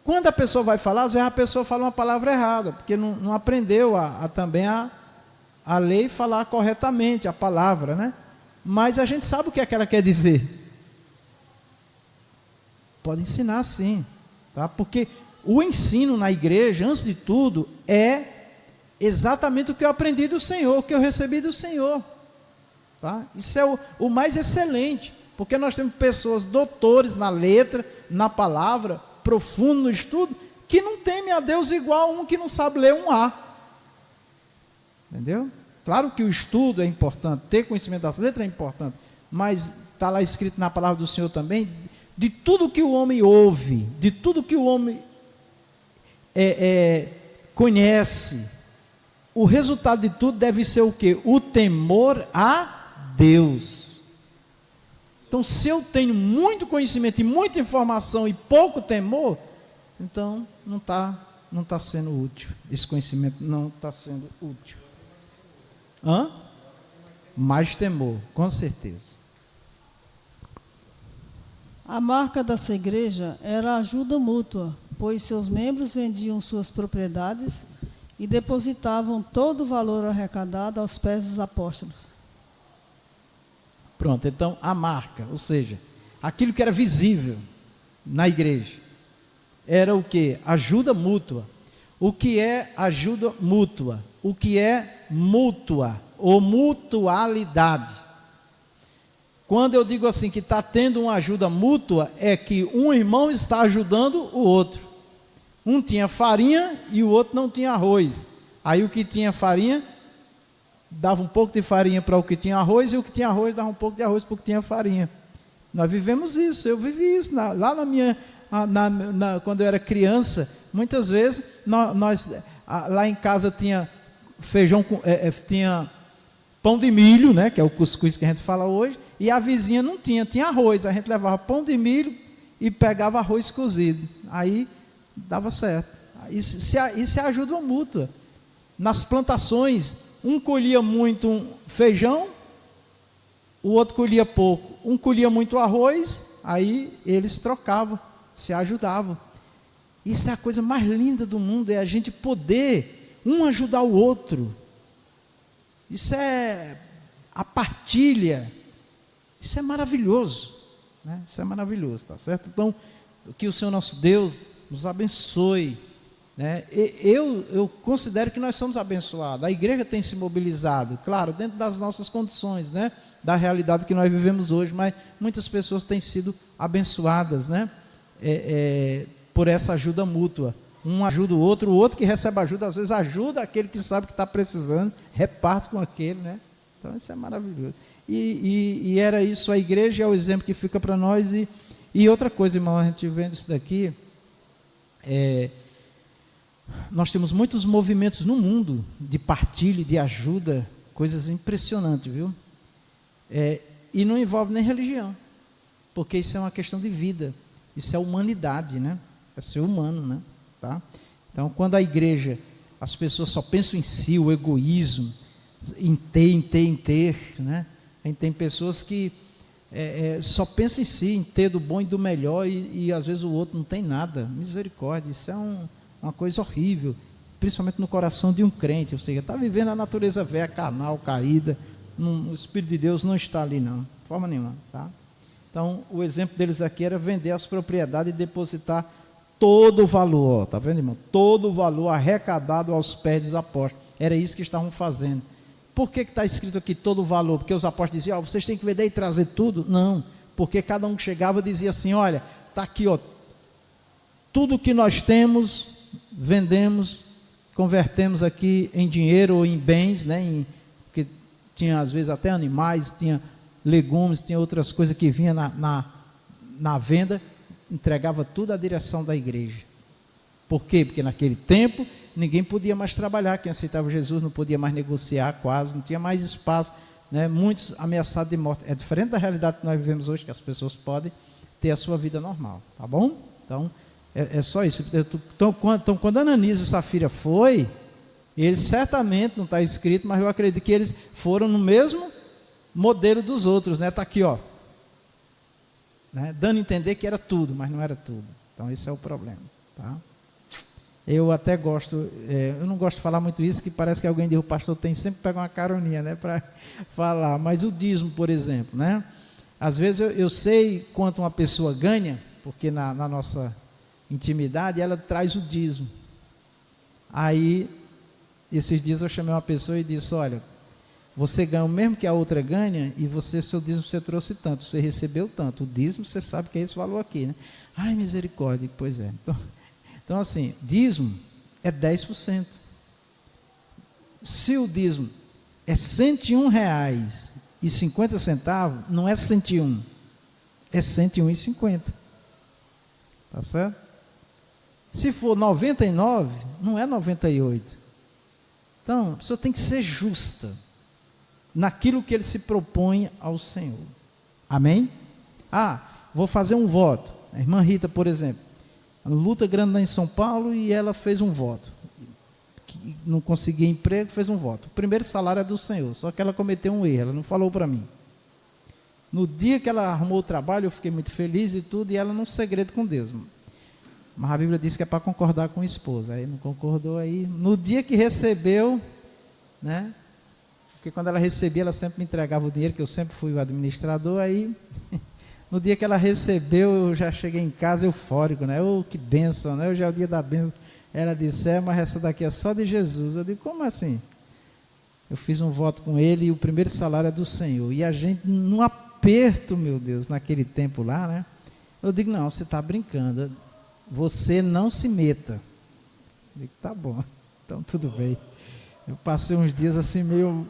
Quando a pessoa vai falar, às vezes a pessoa fala uma palavra errada, porque não aprendeu também a ler e falar corretamente a palavra, né? Mas a gente sabe o que é que ela quer dizer. Pode ensinar sim, tá? Porque o ensino na igreja, antes de tudo, é exatamente o que eu aprendi do Senhor, o que eu recebi do Senhor, tá? Isso é o mais excelente, porque nós temos pessoas, doutores na letra, na palavra, profundo no estudo, que não teme a Deus igual um que não sabe ler um A. Entendeu? Claro que o estudo é importante, ter conhecimento das letras é importante, mas está lá escrito na palavra do Senhor também, de tudo que o homem ouve, de tudo que o homem conhece, o resultado de tudo deve ser o quê? O temor a Deus. Então, se eu tenho muito conhecimento e muita informação e pouco temor, então não tá sendo útil. Esse conhecimento não está sendo útil. Mais temor, com certeza. A marca dessa igreja era a ajuda mútua, pois seus membros vendiam suas propriedades e depositavam todo o valor arrecadado aos pés dos apóstolos. Pronto, então a marca, ou seja, aquilo que era visível na igreja, era o que? Ajuda mútua. O que é ajuda mútua? O que é mútua ou mutualidade? Quando eu digo assim que está tendo uma ajuda mútua, é que um irmão está ajudando o outro. Um tinha farinha e o outro não tinha arroz. Aí o que tinha farinha dava um pouco de farinha para o que tinha arroz, e o que tinha arroz dava um pouco de arroz para o que tinha farinha. Nós vivemos isso, eu vivi isso lá na minha, quando eu era criança. Muitas vezes nós lá em casa tinha feijão, tinha pão de milho, né, que é o cuscuz que a gente fala hoje, e a vizinha não tinha arroz. A gente levava pão de milho e pegava arroz cozido, aí dava certo. Isso é ajuda mútua. Nas plantações, um colhia muito feijão, o outro colhia pouco. Um colhia muito arroz, aí eles trocavam, se ajudavam. Isso é a coisa mais linda do mundo, é a gente poder um ajudar o outro. Isso é a partilha. Isso é maravilhoso, né? Isso é maravilhoso, tá certo? Então, que o Senhor nosso Deus nos abençoe, né? Eu considero que nós somos abençoados. A igreja tem se mobilizado, claro, dentro das nossas condições, né? Da realidade que nós vivemos hoje, mas muitas pessoas têm sido abençoadas, né? Por essa ajuda mútua. Um ajuda o outro que recebe ajuda, às vezes ajuda aquele que sabe que está precisando, reparte com aquele, né? Então isso é maravilhoso. E era isso, a igreja é o exemplo que fica para nós. E outra coisa, irmão, a gente vendo isso daqui, nós temos muitos movimentos no mundo de partilha, de ajuda, coisas impressionantes, viu? E não envolve nem religião, porque isso é uma questão de vida, isso é humanidade, né? É ser humano, né? Tá? Então, quando a igreja, as pessoas só pensam em si, o egoísmo, em ter, né? Tem pessoas que só pensam em si, em ter do bom e do melhor, e às vezes o outro não tem nada. Misericórdia, isso é uma coisa horrível, principalmente no coração de um crente, ou seja, está vivendo a natureza velha, carnal, caída. O Espírito de Deus não está ali, não, de forma nenhuma, tá? Então, o exemplo deles aqui era vender as propriedades e depositar todo o valor, tá vendo, irmão? Todo o valor arrecadado aos pés dos apóstolos. Era isso que estavam fazendo. Por que está escrito aqui todo o valor? Porque os apóstolos diziam, vocês têm que vender e trazer tudo? Não, porque cada um que chegava dizia assim, olha, está aqui, ó, tudo que nós temos, vendemos, convertemos aqui em dinheiro ou em bens, né? Porque tinha às vezes até animais, tinha legumes, tinha outras coisas que vinha na venda, entregava tudo à direção da igreja. Por quê? Porque naquele tempo ninguém podia mais trabalhar, quem aceitava Jesus não podia mais negociar quase, não tinha mais espaço, né? Muitos ameaçados de morte. É diferente da realidade que nós vivemos hoje, que as pessoas podem ter a sua vida normal, tá bom? Então, é só isso. Então, quando Ananias e Safira foi, eles certamente, não está escrito, mas eu acredito que eles foram no mesmo modelo dos outros, né? Está aqui, ó, né? Dando a entender que era tudo, mas não era tudo. Então, esse é o problema, tá? Eu até gosto, eu não gosto de falar muito isso, que parece que alguém diz, o pastor tem sempre que pegar uma caroninha, né, para falar, mas o dízimo, por exemplo, né, às vezes eu sei quanto uma pessoa ganha, porque na nossa intimidade ela traz o dízimo. Aí, esses dias eu chamei uma pessoa e disse, olha, você ganha o mesmo que a outra ganha, e seu dízimo você trouxe tanto, você recebeu tanto, o dízimo você sabe que é esse valor aqui, né, ai misericórdia, pois é, então assim, dízimo é 10%. Se o dízimo é R$ 101,50, não é 101, é 101,50. Tá certo? Se for 99, não é 98. Então, a pessoa tem que ser justa naquilo que ele se propõe ao Senhor. Amém? Vou fazer um voto. A irmã Rita, por exemplo, luta grande lá em São Paulo e ela fez um voto, que não conseguia emprego, fez um voto, o primeiro salário é do Senhor, só que ela cometeu um erro, ela não falou para mim. No dia que ela arrumou o trabalho, eu fiquei muito feliz e tudo, e ela num segredo com Deus, mas a Bíblia diz que é para concordar com a esposa, aí não concordou, aí no dia que recebeu, né, porque quando ela recebia, ela sempre me entregava o dinheiro, que eu sempre fui o administrador, aí no dia que ela recebeu, eu já cheguei em casa eufórico, né? Que bênção, né? Hoje é o dia da bênção. Ela disse, mas essa daqui é só de Jesus. Eu digo, como assim? Eu fiz um voto com ele e o primeiro salário é do Senhor. E a gente, num aperto, meu Deus, naquele tempo lá, né? Eu digo, não, você está brincando. Você não se meta. Eu digo, tá bom, então tudo bem. Eu passei uns dias assim, meio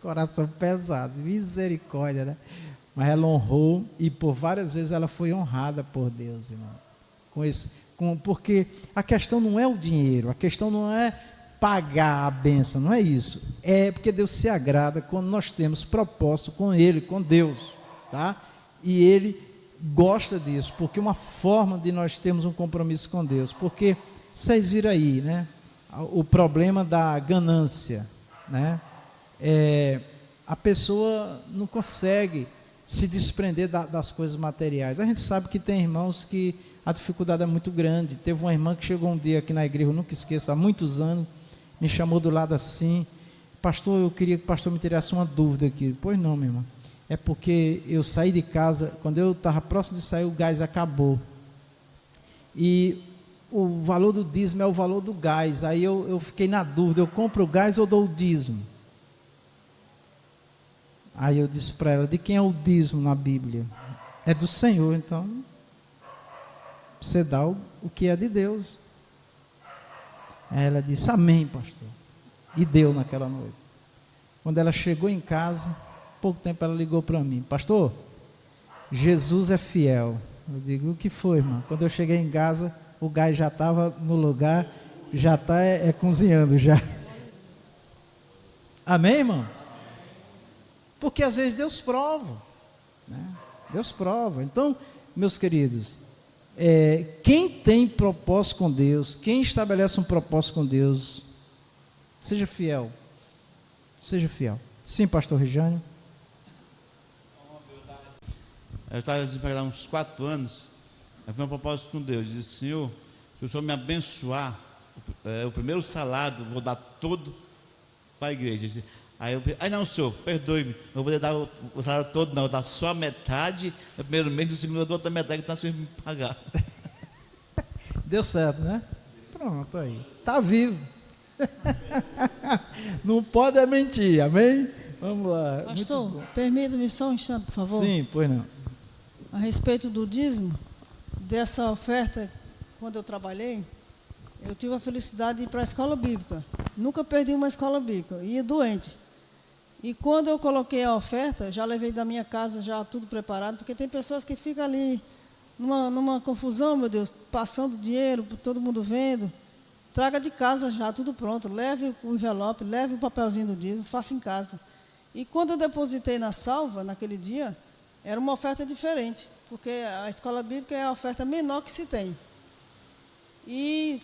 coração pesado, misericórdia, né? Mas ela honrou e por várias vezes ela foi honrada por Deus, irmão. Porque a questão não é o dinheiro, a questão não é pagar a bênção, não é isso. É porque Deus se agrada quando nós temos propósito com Ele, com Deus, tá? E Ele gosta disso, porque uma forma de nós termos um compromisso com Deus, porque vocês viram aí, né? O problema da ganância, né? A pessoa não consegue se desprender das coisas materiais. A gente sabe que tem irmãos que a dificuldade é muito grande. Teve uma irmã que chegou um dia aqui na igreja, eu nunca esqueço, há muitos anos, me chamou do lado assim, pastor, eu queria que o pastor me tirasse uma dúvida aqui. Pois não, minha irmã, é porque eu saí de casa, quando eu estava próximo de sair, o gás acabou, e o valor do dízimo é o valor do gás, aí eu fiquei na dúvida, eu compro o gás ou dou o dízimo? Aí eu disse para ela, de quem é o dízimo na Bíblia? É do Senhor, então você dá o que é de Deus. Aí ela disse, amém, pastor. E deu naquela noite. Quando ela chegou em casa, pouco tempo ela ligou para mim, pastor, Jesus é fiel. Eu digo, o que foi, irmão? Quando eu cheguei em casa, o gás já estava no lugar, já está cozinhando já. Amém, irmão? Porque às vezes Deus prova, né? Deus prova. Então, meus queridos, quem tem propósito com Deus, quem estabelece um propósito com Deus, seja fiel. Seja fiel. Sim, pastor Regiane. Eu estava desempregado há uns 4 anos, eu fiz um propósito com Deus, eu disse, Senhor, se o Senhor me abençoar, o primeiro salário, vou dar todo para a igreja. Aí não, senhor, perdoe-me, não vou poder dar o salário todo, não, eu vou dar só a metade no primeiro mês, no segundo eu dou outra metade que está sem me pagar. Deu certo, né? Pronto, aí. Está vivo. Não pode é mentir, amém? Vamos lá. Pastor, permita-me só um instante, por favor. Sim, pois não. A respeito do dízimo, dessa oferta, quando eu trabalhei, eu tive a felicidade de ir para a escola bíblica. Nunca perdi uma escola bíblica, ia doente. E quando eu coloquei a oferta, já levei da minha casa já tudo preparado, porque tem pessoas que ficam ali numa confusão, meu Deus, passando dinheiro, todo mundo vendo. Traga de casa já tudo pronto, leve o envelope, leve o papelzinho do dízimo, faça em casa. E quando eu depositei na salva, naquele dia, era uma oferta diferente, porque a escola bíblica é a oferta menor que se tem. E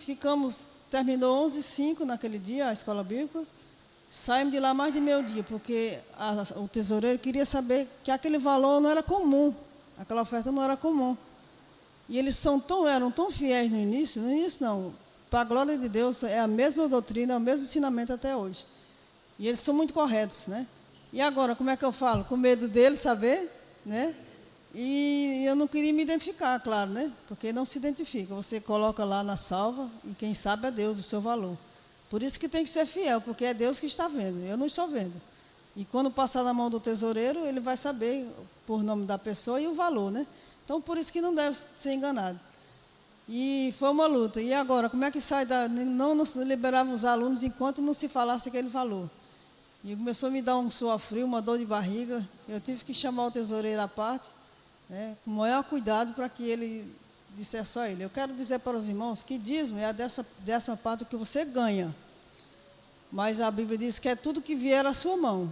terminou 11h05 naquele dia, a escola bíblica. Saímos de lá mais de meio-dia, porque o tesoureiro queria saber que aquele valor não era comum, aquela oferta não era comum. E eles eram tão fiéis no início não, para a glória de Deus, é a mesma doutrina, é o mesmo ensinamento até hoje. E eles são muito corretos, né? E agora, como é que eu falo? Com medo deles saber, né? E eu não queria me identificar, claro, né? Porque não se identifica. Você coloca lá na salva e quem sabe é Deus o seu valor. Por isso que tem que ser fiel, porque é Deus que está vendo, eu não estou vendo. E quando passar na mão do tesoureiro, ele vai saber por nome da pessoa e o valor, né? Então, por isso que não deve ser enganado. E foi uma luta. E agora, como é que sai não liberava os alunos enquanto não se falasse aquele valor? E começou a me dar um suor frio, uma dor de barriga. Eu tive que chamar o tesoureiro à parte, né, com o maior cuidado para que ele dissesse só ele. Eu quero dizer para os irmãos que dízimo é a décima parte que você ganha. Mas a Bíblia diz que é tudo que vier à sua mão.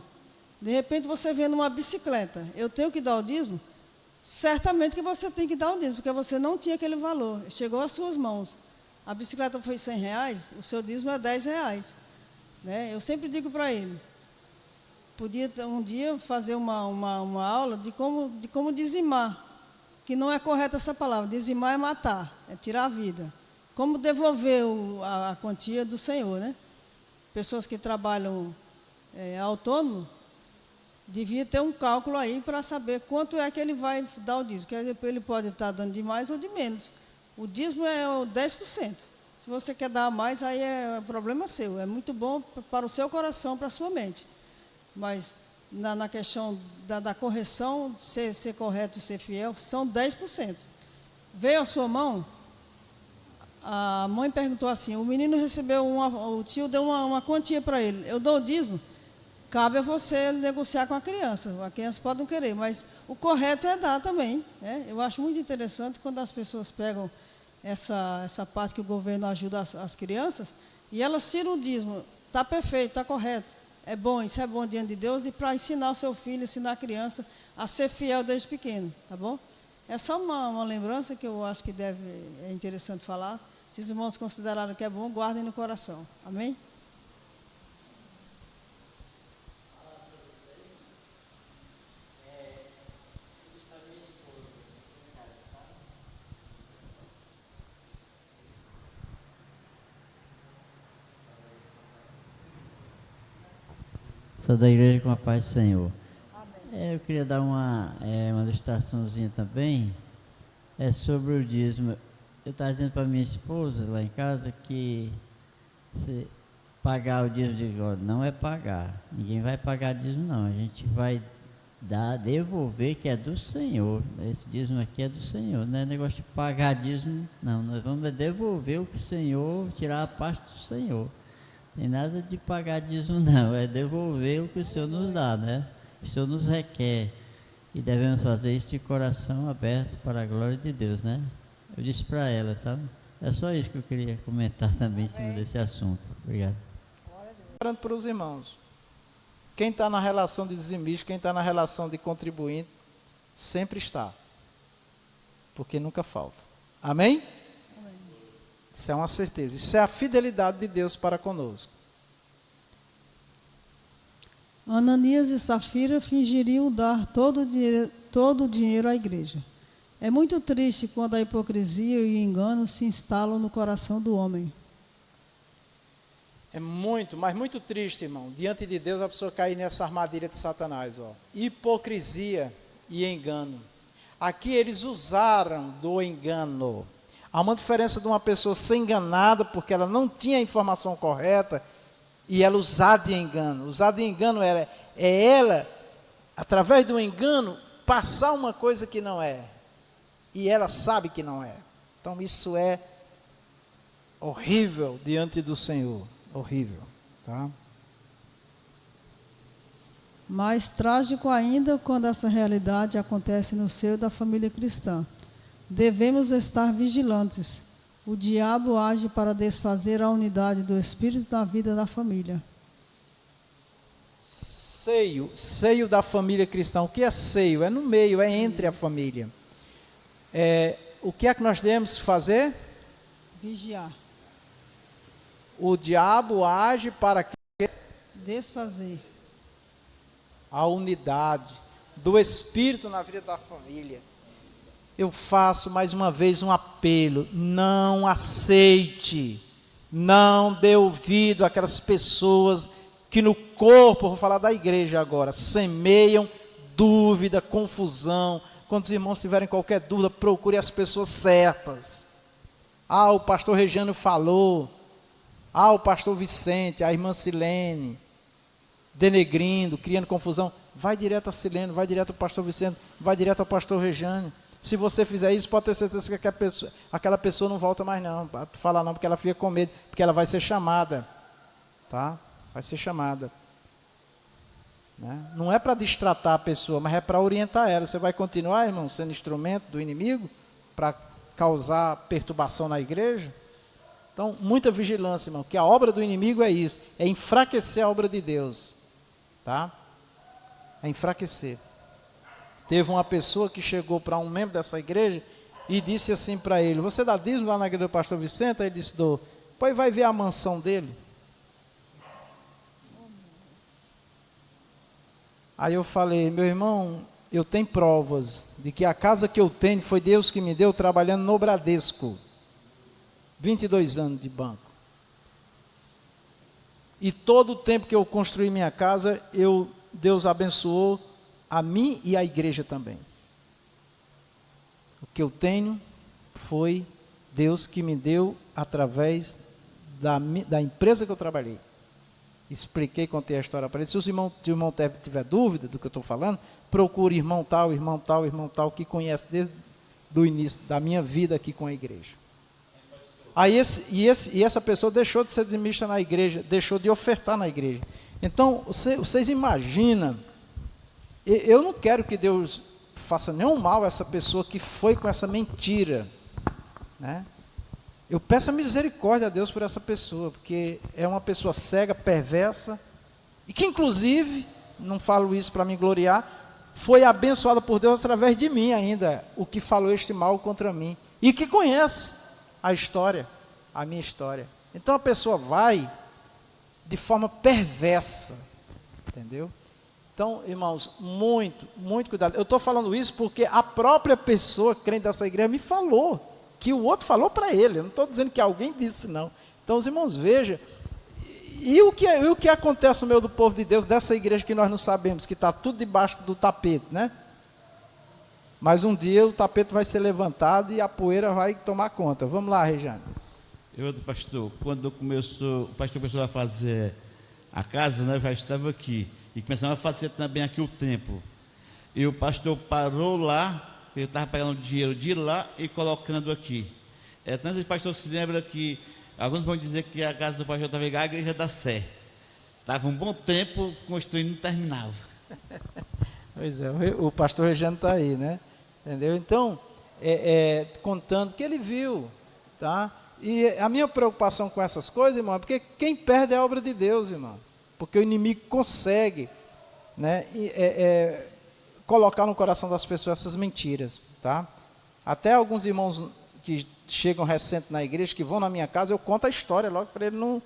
De repente você vê numa bicicleta, eu tenho que dar o dízimo? Certamente que você tem que dar o dízimo, porque você não tinha aquele valor. Chegou às suas mãos. A bicicleta foi R$100, o seu dízimo é R$10. Né? Eu sempre digo para ele, podia um dia fazer uma aula de como dizimar, que não é correta essa palavra. Dizimar é matar, é tirar a vida. Como devolver a quantia do Senhor, né? Pessoas que trabalham autônomo, devia ter um cálculo aí para saber quanto é que ele vai dar o dízimo, porque ele pode estar dando de mais ou de menos. O dízimo é o 10%. Se você quer dar mais, aí é problema seu. É muito bom para o seu coração, para a sua mente. Mas na questão da correção, ser correto e ser fiel, são 10%. Veio à sua mão, a mãe perguntou assim, o menino recebeu, o tio deu uma quantia para ele, eu dou o dízimo? Cabe a você negociar com a criança pode não querer, mas o correto é dar também. Né? Eu acho muito interessante quando as pessoas pegam essa parte que o governo ajuda as crianças, e elas tiram o dízimo, está perfeito, está correto, é bom, isso é bom diante de Deus, e para ensinar o seu filho, ensinar a criança a ser fiel desde pequeno, tá bom? É só uma lembrança que eu acho que é interessante falar. Se os irmãos consideraram que é bom, guardem no coração. Amém? Sou da igreja com a paz do Senhor. Eu queria dar uma ilustraçãozinha também, sobre o dízimo. Eu estava dizendo para minha esposa lá em casa que se pagar o dízimo de God não é pagar. Ninguém vai pagar dízimo não. A gente vai devolver que é do Senhor. Esse dízimo aqui é do Senhor. Não é negócio de pagar dízimo, não. Nós vamos devolver o que o Senhor, tirar a parte do Senhor. Tem nada de pagar dízimo não, é devolver o que o Senhor nos dá, né? O Senhor nos requer. E devemos fazer isso de coração aberto para a glória de Deus, né? Eu disse para ela, tá? É só isso que eu queria comentar também em cima desse assunto. Obrigado. Orando para os irmãos. Quem está na relação de dizimista, quem está na relação de contribuinte, sempre está. Porque nunca falta. Amém? Amém? Isso é uma certeza. Isso é a fidelidade de Deus para conosco. Ananias e Safira fingiriam dar todo o dinheiro à igreja. É muito triste quando a hipocrisia e o engano se instalam no coração do homem. É muito, mas muito triste, irmão. Diante de Deus, a pessoa cair nessa armadilha de Satanás. Ó. Hipocrisia e engano. Aqui eles usaram do engano. Há uma diferença de uma pessoa ser enganada porque ela não tinha a informação correta e ela usar de engano. Usar de engano é ela, através do engano, passar uma coisa que não é. E ela sabe que não é. Então isso é horrível diante do Senhor. Horrível. Tá? Mais trágico ainda quando essa realidade acontece no seio da família cristã. Devemos estar vigilantes. O diabo age para desfazer a unidade do Espírito na vida da família. Seio da família cristã. O que é seio? É no meio, é entre a família. O que é que nós devemos fazer? Vigiar. O diabo age para Desfazer. a unidade do Espírito na vida da família. Eu faço mais uma vez um apelo: não aceite, não dê ouvido àquelas pessoas que no corpo, vou falar da igreja agora, semeiam dúvida, confusão. Quando os irmãos tiverem qualquer dúvida, procure as pessoas certas. O pastor Regiano falou, o pastor Vicente, a irmã Silene, denegrindo, criando confusão. Vai direto a Silene, vai direto ao pastor Vicente, vai direto ao pastor Regiano. Se você fizer isso, pode ter certeza que aquela pessoa não volta mais não, para falar não, porque ela fica com medo, porque ela vai ser chamada, tá? Vai ser chamada. Né? Não é para distratar a pessoa, mas é para orientar ela. Você vai continuar, irmão, sendo instrumento do inimigo para causar perturbação na igreja? Então, muita vigilância, irmão, que a obra do inimigo é isso, é enfraquecer a obra de Deus, tá? É enfraquecer. Teve uma pessoa que chegou para um membro dessa igreja e disse assim para ele: você dá dízimo lá na igreja do pastor Vicente? Aí ele disse: dou. Pois vai ver a mansão dele. Aí eu falei: meu irmão, eu tenho provas de que a casa que eu tenho foi Deus que me deu trabalhando no Bradesco. 22 anos de banco. E todo o tempo que eu construí minha casa, Deus abençoou a mim e a igreja também. O que eu tenho foi Deus que me deu através da empresa que eu trabalhei. Expliquei, contei a história para ele. Se o irmão tiver dúvida do que eu estou falando, procure irmão tal, que conhece desde o início da minha vida aqui com a igreja. Aí essa pessoa deixou de ser dizimista na igreja, deixou de ofertar na igreja. Então, vocês imaginam, eu não quero que Deus faça nenhum mal a essa pessoa que foi com essa mentira, né? Eu peço a misericórdia a Deus por essa pessoa, porque é uma pessoa cega, perversa, e que inclusive, não falo isso para me gloriar, foi abençoada por Deus através de mim ainda, o que falou este mal contra mim, e que conhece a história, a minha história. Então a pessoa vai de forma perversa, entendeu? Então, irmãos, muito, muito cuidado. Eu estou falando isso porque a própria pessoa crente dessa igreja me falou, que o outro falou para ele. Eu não estou dizendo que alguém disse, não. Então, os irmãos, vejam. E o que acontece no meio do povo de Deus, dessa igreja que nós não sabemos, que está tudo debaixo do tapete, né? Mas um dia o tapete vai ser levantado e a poeira vai tomar conta. Vamos lá, Regiane. Pastor, quando o pastor começou a fazer a casa, né, eu já estava aqui. E começamos a fazer também aqui o templo. E o pastor parou lá, ele estava pegando dinheiro de lá e colocando aqui. Tanto que o pastor se lembra que, alguns vão dizer que a casa do pastor estava igual a igreja da Sé. Estava um bom tempo construindo e não terminava. Pois é, o pastor Regiano está aí, né? Entendeu? Então, contando o que ele viu, tá? E a minha preocupação com essas coisas, irmão, é porque quem perde é a obra de Deus, irmão. Porque o inimigo consegue, né, colocar no coração das pessoas essas mentiras, tá? Até alguns irmãos que chegam recentes na igreja, que vão na minha casa, eu conto a história logo para ele não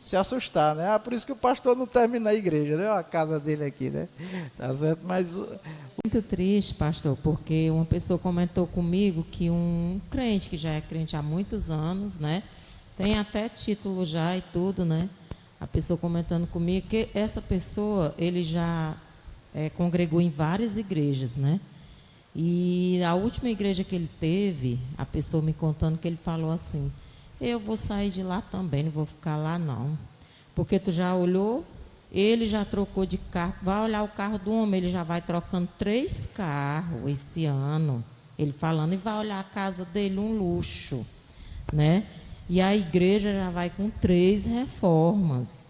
se assustar, né? Por isso que o pastor não termina a igreja, né? A casa dele aqui, né? Tá certo? Mas muito triste, pastor, porque uma pessoa comentou comigo que um crente, que já é crente há muitos anos, né? Tem até título já e tudo, né? A pessoa comentando comigo que essa pessoa, ele já congregou em várias igrejas, né? E a última igreja que ele teve, a pessoa me contando que ele falou assim: eu vou sair de lá também, não vou ficar lá não. Porque tu já olhou, ele já trocou de carro, vai olhar o carro do homem, ele já vai trocando 3 carros esse ano. Ele falando, e vai olhar a casa dele, um luxo, né? E a igreja já vai com 3 reformas.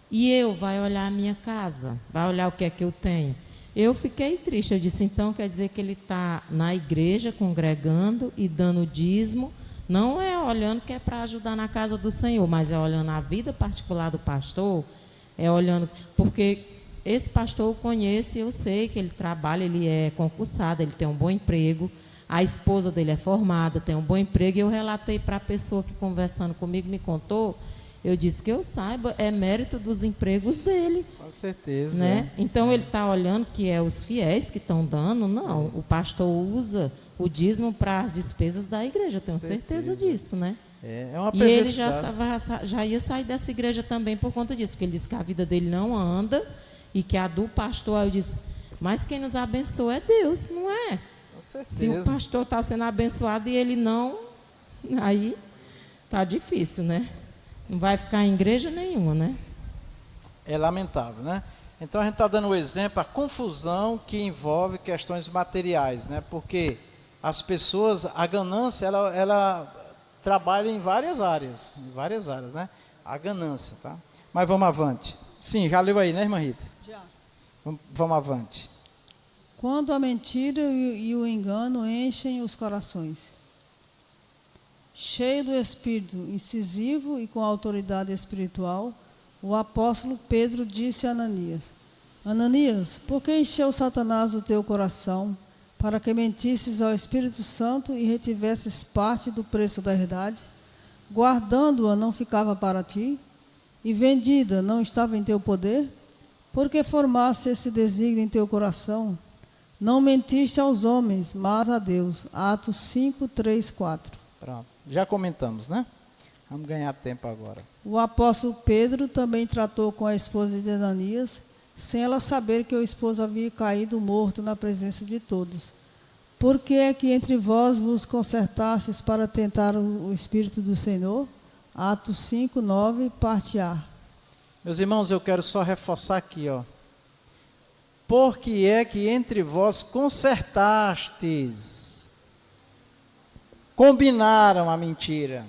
E eu, vai olhar a minha casa, vai olhar o que é que eu tenho. Eu fiquei triste, eu disse, então quer dizer que ele está na igreja, congregando e dando dízimo, não é olhando que é para ajudar na casa do Senhor, mas é olhando a vida particular do pastor, é olhando, porque esse pastor eu conheço e eu sei que ele trabalha, ele é concursado, ele tem um bom emprego, a esposa dele é formada, tem um bom emprego, e eu relatei para a pessoa que conversando comigo me contou, eu disse que eu saiba, é mérito dos empregos dele. Com certeza. Né? Então, ele está olhando que é os fiéis que estão dando, não, o pastor usa o dízimo para as despesas da igreja, eu tenho certeza disso, né? É uma e ele já ia sair dessa igreja também por conta disso, porque ele disse que a vida dele não anda e que a do pastor, aí eu disse, mas quem nos abençoa é Deus, não é? Com certeza. Se o pastor está sendo abençoado e ele não, aí está difícil, né? Não vai ficar em igreja nenhuma, né? É lamentável, né? Então a gente está dando o exemplo, a confusão que envolve questões materiais, né? Porque as pessoas, a ganância, ela trabalha em várias áreas, né? A ganância, tá? Mas vamos avante. Sim, já leu aí, né, irmã Rita? Já. Vamos avante. Quando a mentira e o engano enchem os corações. Cheio do espírito incisivo e com autoridade espiritual, o apóstolo Pedro disse a Ananias: Ananias, por que encheu Satanás o teu coração, para que mentisses ao Espírito Santo e retivesses parte do preço da herdade? Guardando-a não ficava para ti, e vendida não estava em teu poder? Por que formaste esse desígnio em teu coração? Não mentiste aos homens, mas a Deus. Atos 5, 3, 4. Pronto. Já comentamos, né? Vamos ganhar tempo agora. O apóstolo Pedro também tratou com a esposa de Ananias, sem ela saber que o esposo havia caído morto na presença de todos. Por que é que entre vós vos concertastes para tentar o Espírito do Senhor? Atos 5, 9, parte A. Meus irmãos, eu quero só reforçar aqui, ó. Por que é que entre vós concertastes? Combinaram a mentira.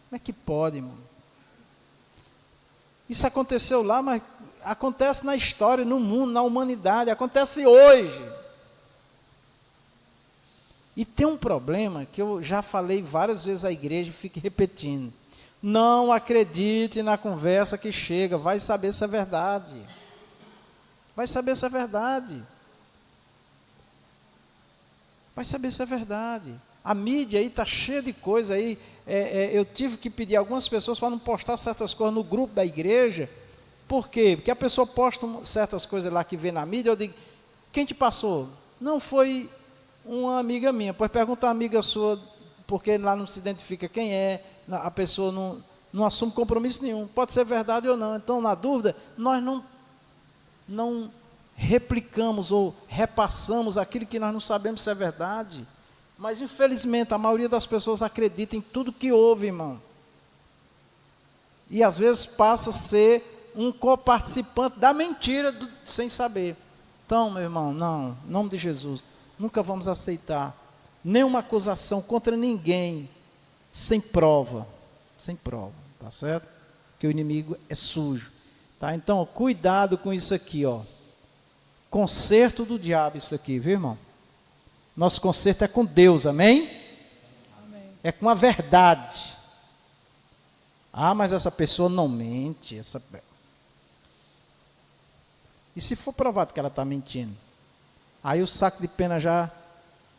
Como é que pode, irmão? Isso aconteceu lá, mas acontece na história, no mundo, na humanidade, acontece hoje. E tem um problema que eu já falei várias vezes à igreja e fico repetindo. Não acredite na conversa que chega, vai saber se é verdade. Vai saber se é verdade. Vai saber se é verdade. A mídia aí está cheia de coisa aí. Eu tive que pedir a algumas pessoas para não postar certas coisas no grupo da igreja. Por quê? Porque a pessoa posta certas coisas lá que vê na mídia, eu digo, quem te passou? Não foi uma amiga minha. Pois pergunta a amiga sua, porque lá não se identifica quem é, a pessoa não assume compromisso nenhum. Pode ser verdade ou não. Então, na dúvida, nós não replicamos ou repassamos aquilo que nós não sabemos se é verdade. Mas, infelizmente, a maioria das pessoas acredita em tudo que ouve, irmão. E, às vezes, passa a ser um coparticipante da mentira sem saber. Então, meu irmão, não, em nome de Jesus, nunca vamos aceitar nenhuma acusação contra ninguém sem prova. Sem prova, tá certo? Que o inimigo é sujo. Tá? Então, cuidado com isso aqui, ó. Conserto do diabo isso aqui, viu, irmão? Nosso conserto é com Deus, amém? Amém? É com a verdade. Ah, mas essa pessoa não mente. E se for provado que ela está mentindo? Aí o saco de pena já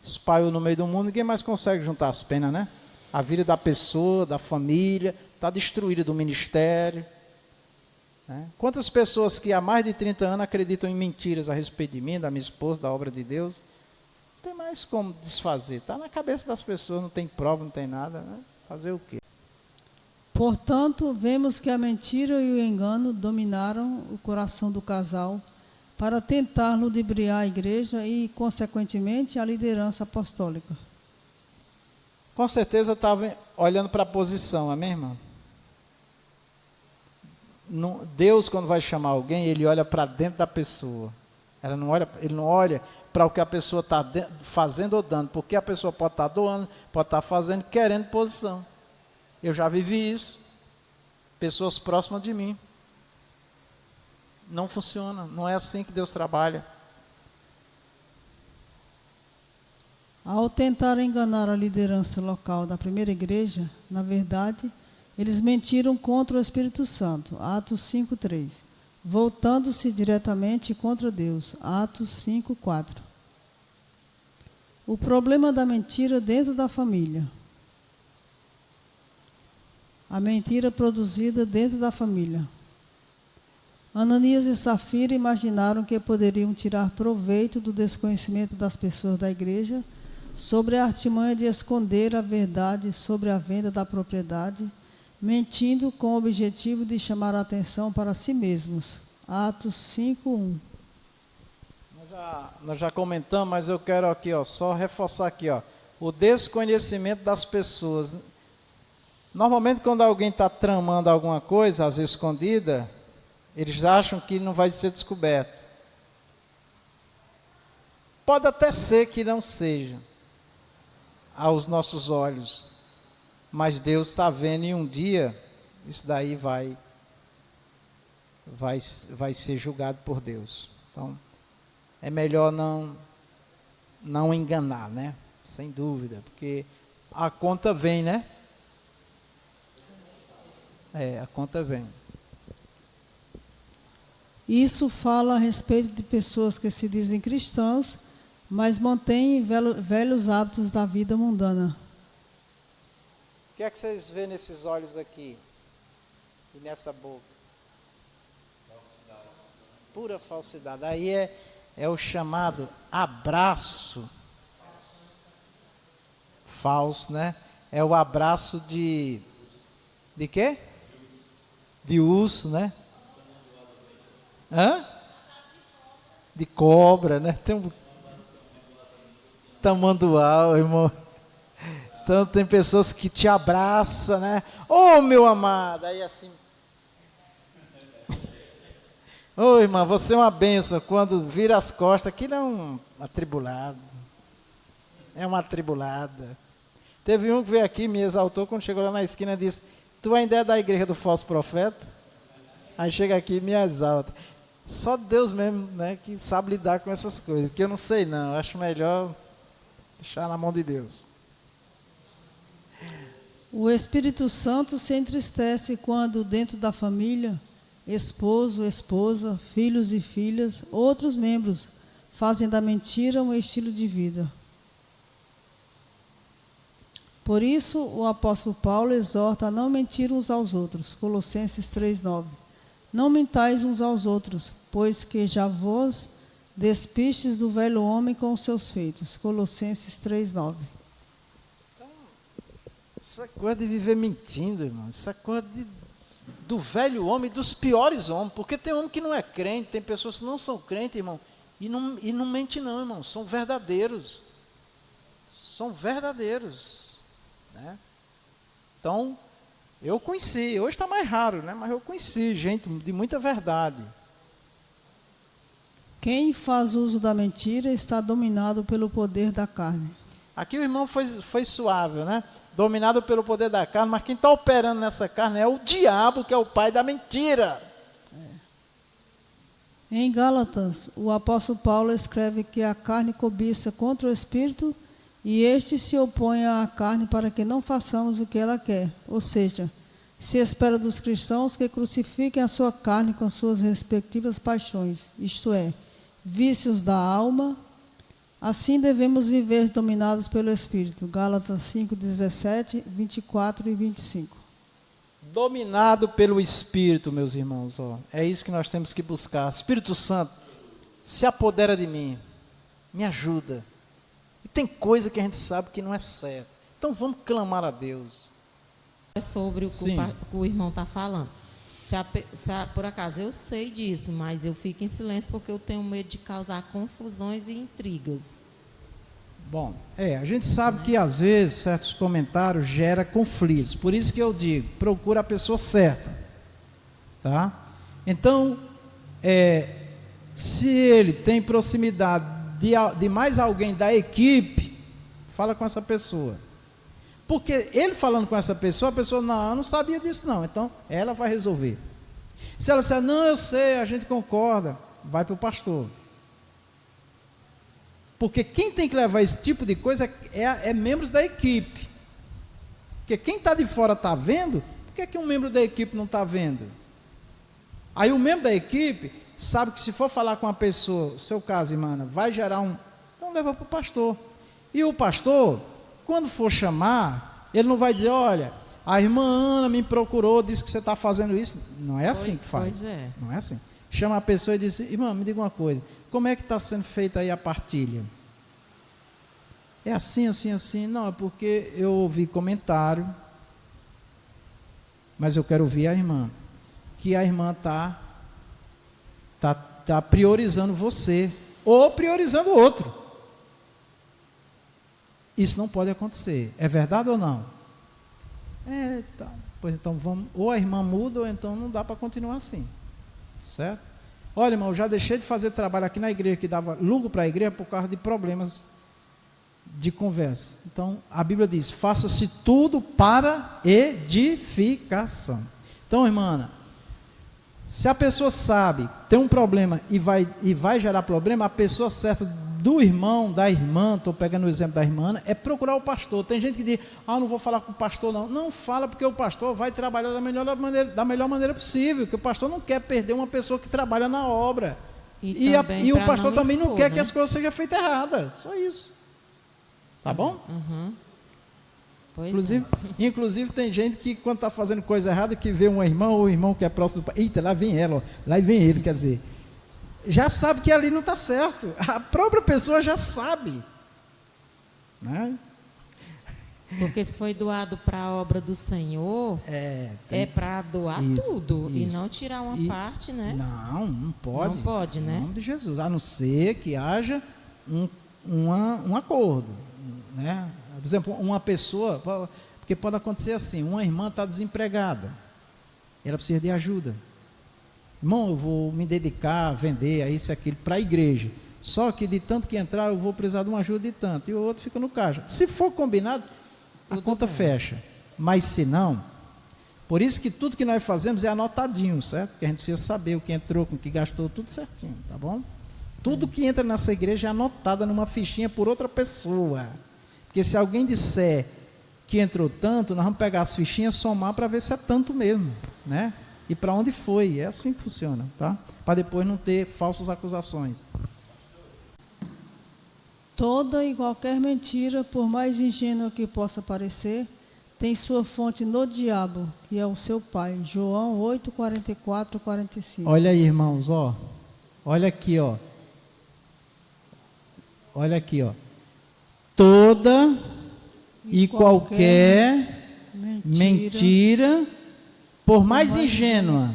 espalhou no meio do mundo, ninguém mais consegue juntar as penas, né? A vida da pessoa, da família, está destruída, do ministério. Né? Quantas pessoas que há mais de 30 anos acreditam em mentiras a respeito de mim, da minha esposa, da obra de Deus? Não tem mais como desfazer. Está na cabeça das pessoas, não tem prova, não tem nada. Né? Fazer o quê? Portanto, vemos que a mentira e o engano dominaram o coração do casal para tentar ludibriar a igreja e, consequentemente, a liderança apostólica. Com certeza estava olhando para a posição, amém, irmão? Deus, quando vai chamar alguém, ele olha para dentro da pessoa. Ele não olha para o que a pessoa está fazendo ou dando, porque a pessoa pode estar doando, pode estar fazendo, querendo posição. Eu já vivi isso. Pessoas próximas de mim. Não funciona, não é assim que Deus trabalha. Ao tentar enganar a liderança local da primeira igreja, na verdade, eles mentiram contra o Espírito Santo, Atos 5:3, voltando-se diretamente contra Deus, Atos 5:4. O problema da mentira dentro da família. A mentira produzida dentro da família. Ananias e Safira imaginaram que poderiam tirar proveito do desconhecimento das pessoas da igreja sobre a artimanha de esconder a verdade sobre a venda da propriedade, mentindo com o objetivo de chamar a atenção para si mesmos. Atos 5:1. Nós já comentamos, mas eu quero aqui, só reforçar aqui, o desconhecimento das pessoas. Normalmente, quando alguém está tramando alguma coisa, às vezes escondida, eles acham que não vai ser descoberto. Pode até ser que não seja, aos nossos olhos, mas Deus está vendo e um dia isso daí vai ser julgado por Deus. Então, é melhor não enganar, né? Sem dúvida, porque a conta vem, né? A conta vem. Isso fala a respeito de pessoas que se dizem cristãs, mas mantêm velhos hábitos da vida mundana. O que é que vocês vêem nesses olhos aqui? E nessa boca? Falsidade. Pura falsidade. Aí é o chamado abraço falso, né? É o abraço de quê? De urso, né? De cobra, né? Tem um tamanduá, irmão. Então tem pessoas que te abraçam, né? Meu amado, aí assim. Irmã, você é uma bênção. Quando vira as costas, aquilo é um atribulado. É uma atribulada. Teve um que veio aqui, me exaltou, quando chegou lá na esquina, disse: tu ainda é da igreja do falso profeta? Aí chega aqui e me exalta. Só Deus mesmo, né, que sabe lidar com essas coisas, porque eu não sei não, eu acho melhor deixar na mão de Deus. O Espírito Santo se entristece quando dentro da família, esposo, esposa, filhos e filhas, outros membros fazem da mentira um estilo de vida. Por isso, o apóstolo Paulo exorta a não mentir uns aos outros, Colossenses 3:9. Não mentais uns aos outros, pois que já vos despistes do velho homem com os seus feitos. Colossenses 3:9. Então, essa coisa de viver mentindo, irmão, essa coisa do velho homem, dos piores homens, porque tem homem que não é crente, tem pessoas que não são crentes, irmão, e não mente não, irmão, são verdadeiros. São verdadeiros, né? Então, eu conheci, hoje está mais raro, né? Mas eu conheci gente de muita verdade. Quem faz uso da mentira está dominado pelo poder da carne. Aqui o irmão foi suave, né? Dominado pelo poder da carne, mas quem está operando nessa carne é o diabo, que é o pai da mentira. Em Gálatas, o apóstolo Paulo escreve que a carne cobiça contra o espírito e este se opõe à carne para que não façamos o que ela quer. Ou seja, se espera dos cristãos que crucifiquem a sua carne com suas respectivas paixões, isto é, vícios da alma. Assim devemos viver dominados pelo Espírito. Gálatas 5:17, 24 e 25. Dominado pelo Espírito, meus irmãos. É isso que nós temos que buscar. Espírito Santo, se apodera de mim. Me ajuda. E tem coisa que a gente sabe que não é certo. Então vamos clamar a Deus. É sobre o que o irmão está falando. Por acaso eu sei disso, mas eu fico em silêncio porque eu tenho medo de causar confusões e intrigas. Bom, a gente sabe que às vezes certos comentários geram conflitos, por isso que eu digo, procura a pessoa certa, tá? Então, se ele tem proximidade de mais alguém da equipe, fala com essa pessoa, porque ele falando com essa pessoa, a pessoa, não, eu não sabia disso não, então ela vai resolver. Se ela disser, não, eu sei, a gente concorda, vai para o pastor. Porque quem tem que levar esse tipo de coisa é membros da equipe. Porque quem está de fora está vendo, por que um membro da equipe não está vendo? Aí o membro da equipe sabe que se for falar com a pessoa, seu caso, irmã, vai gerar então leva para o pastor. E o pastor, quando for chamar, ele não vai dizer, olha, a irmã Ana me procurou, disse que você está fazendo isso. Não é assim que faz. Pois é. Não é assim. Chama a pessoa e diz, irmã, me diga uma coisa, como é que está sendo feita aí a partilha? É assim, assim, assim? Não, é porque eu ouvi comentário, mas eu quero ouvir a irmã, que a irmã está priorizando você, ou priorizando o outro. Isso não pode acontecer. É verdade ou não? Tá. Pois então vamos, ou a irmã muda, ou então não dá para continuar assim. Certo? Olha, irmão, eu já deixei de fazer trabalho aqui na igreja, que dava lucro para a igreja por causa de problemas de conversa. Então, a Bíblia diz, faça-se tudo para edificação. Então, irmã Ana, se a pessoa sabe, tem um problema e vai gerar problema, a pessoa certa do irmão, da irmã, estou pegando o exemplo da irmã Ana, é procurar o pastor. Tem gente que diz, não vou falar com o pastor não. Não fala, porque o pastor vai trabalhar da melhor maneira possível, que o pastor não quer perder uma pessoa que trabalha na obra. E o pastor também não quer, né, que as coisas sejam feitas erradas. Só isso. Tá bom? Uhum. Inclusive tem gente que quando está fazendo coisa errada, que vê uma irmã ou um irmão que é próximo do pai, eita, lá vem ela, ó, lá vem ele, quer dizer, já sabe que ali não está certo, a própria pessoa já sabe, né? Porque se foi doado para a obra do Senhor, é para doar tudo, e não tirar uma parte, né? Não pode. Não pode, né? Em nome de Jesus, a não ser que haja um acordo, né? Por exemplo, uma pessoa, porque pode acontecer assim, uma irmã está desempregada, ela precisa de ajuda. Irmão, eu vou me dedicar a vender a isso e aquilo para a igreja, só que de tanto que entrar eu vou precisar de uma ajuda de tanto, e o outro fica no caixa. Se for combinado, a conta fecha, mas se não, por isso que tudo que nós fazemos é anotadinho, certo? Porque a gente precisa saber o que entrou, com o que gastou, tudo certinho, tá bom? Tudo que entra nessa igreja é anotado numa fichinha por outra pessoa. Porque se alguém disser que entrou tanto, nós vamos pegar as fichinhas, somar para ver se é tanto mesmo, né? E para onde foi. É assim que funciona, tá? Para depois não ter falsas acusações. Toda e qualquer mentira, por mais ingênua que possa parecer, tem sua fonte no diabo, que é o seu pai. João 8, 44, 45. Olha aí, irmãos, ó. Olha aqui, ó. Olha aqui, ó. Toda e qualquer mentira, por mais ingênua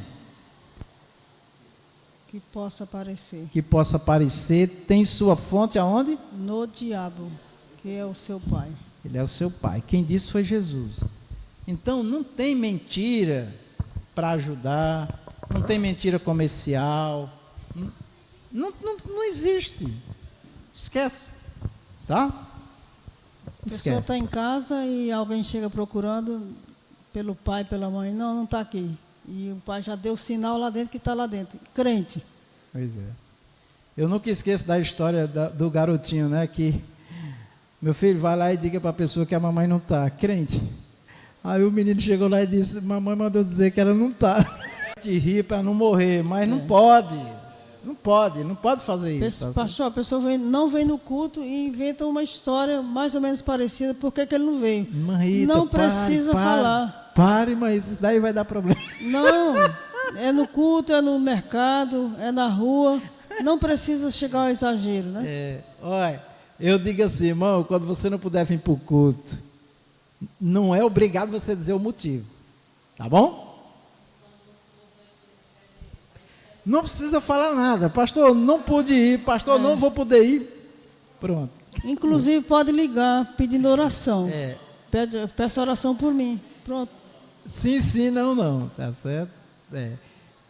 que possa parecer, tem sua fonte aonde? No diabo, que é o seu pai. Ele é o seu pai. Quem disse foi Jesus. Então, não tem mentira para ajudar, não tem mentira comercial, não existe. Esquece, tá? A pessoa está em casa e alguém chega procurando pelo pai, pela mãe. Não está aqui. E o pai já deu sinal lá dentro que está lá dentro. Crente. Pois é. Eu nunca esqueço da história do garotinho, né? Que meu filho vai lá e diga para a pessoa que a mamãe não está. Crente. Aí o menino chegou lá e disse, mamãe mandou dizer que ela não está. De rir para não morrer, mas não pode. Não pode fazer isso. Pastor, a pessoa não vem no culto e inventa uma história mais ou menos parecida. Por que ele não veio? Rita, não precisa falar. Pare, mas isso daí vai dar problema. Não, é no culto, é no mercado, é na rua. Não precisa chegar ao exagero, né? Olha, eu digo assim, irmão, quando você não puder vir para o culto, não é obrigado você dizer o motivo. Tá bom? Não precisa falar nada. Pastor, não pude ir. Pastor, não vou poder ir. Pronto. Inclusive, pode ligar pedindo oração. É. Peço oração por mim. Pronto. Sim, não. Tá certo?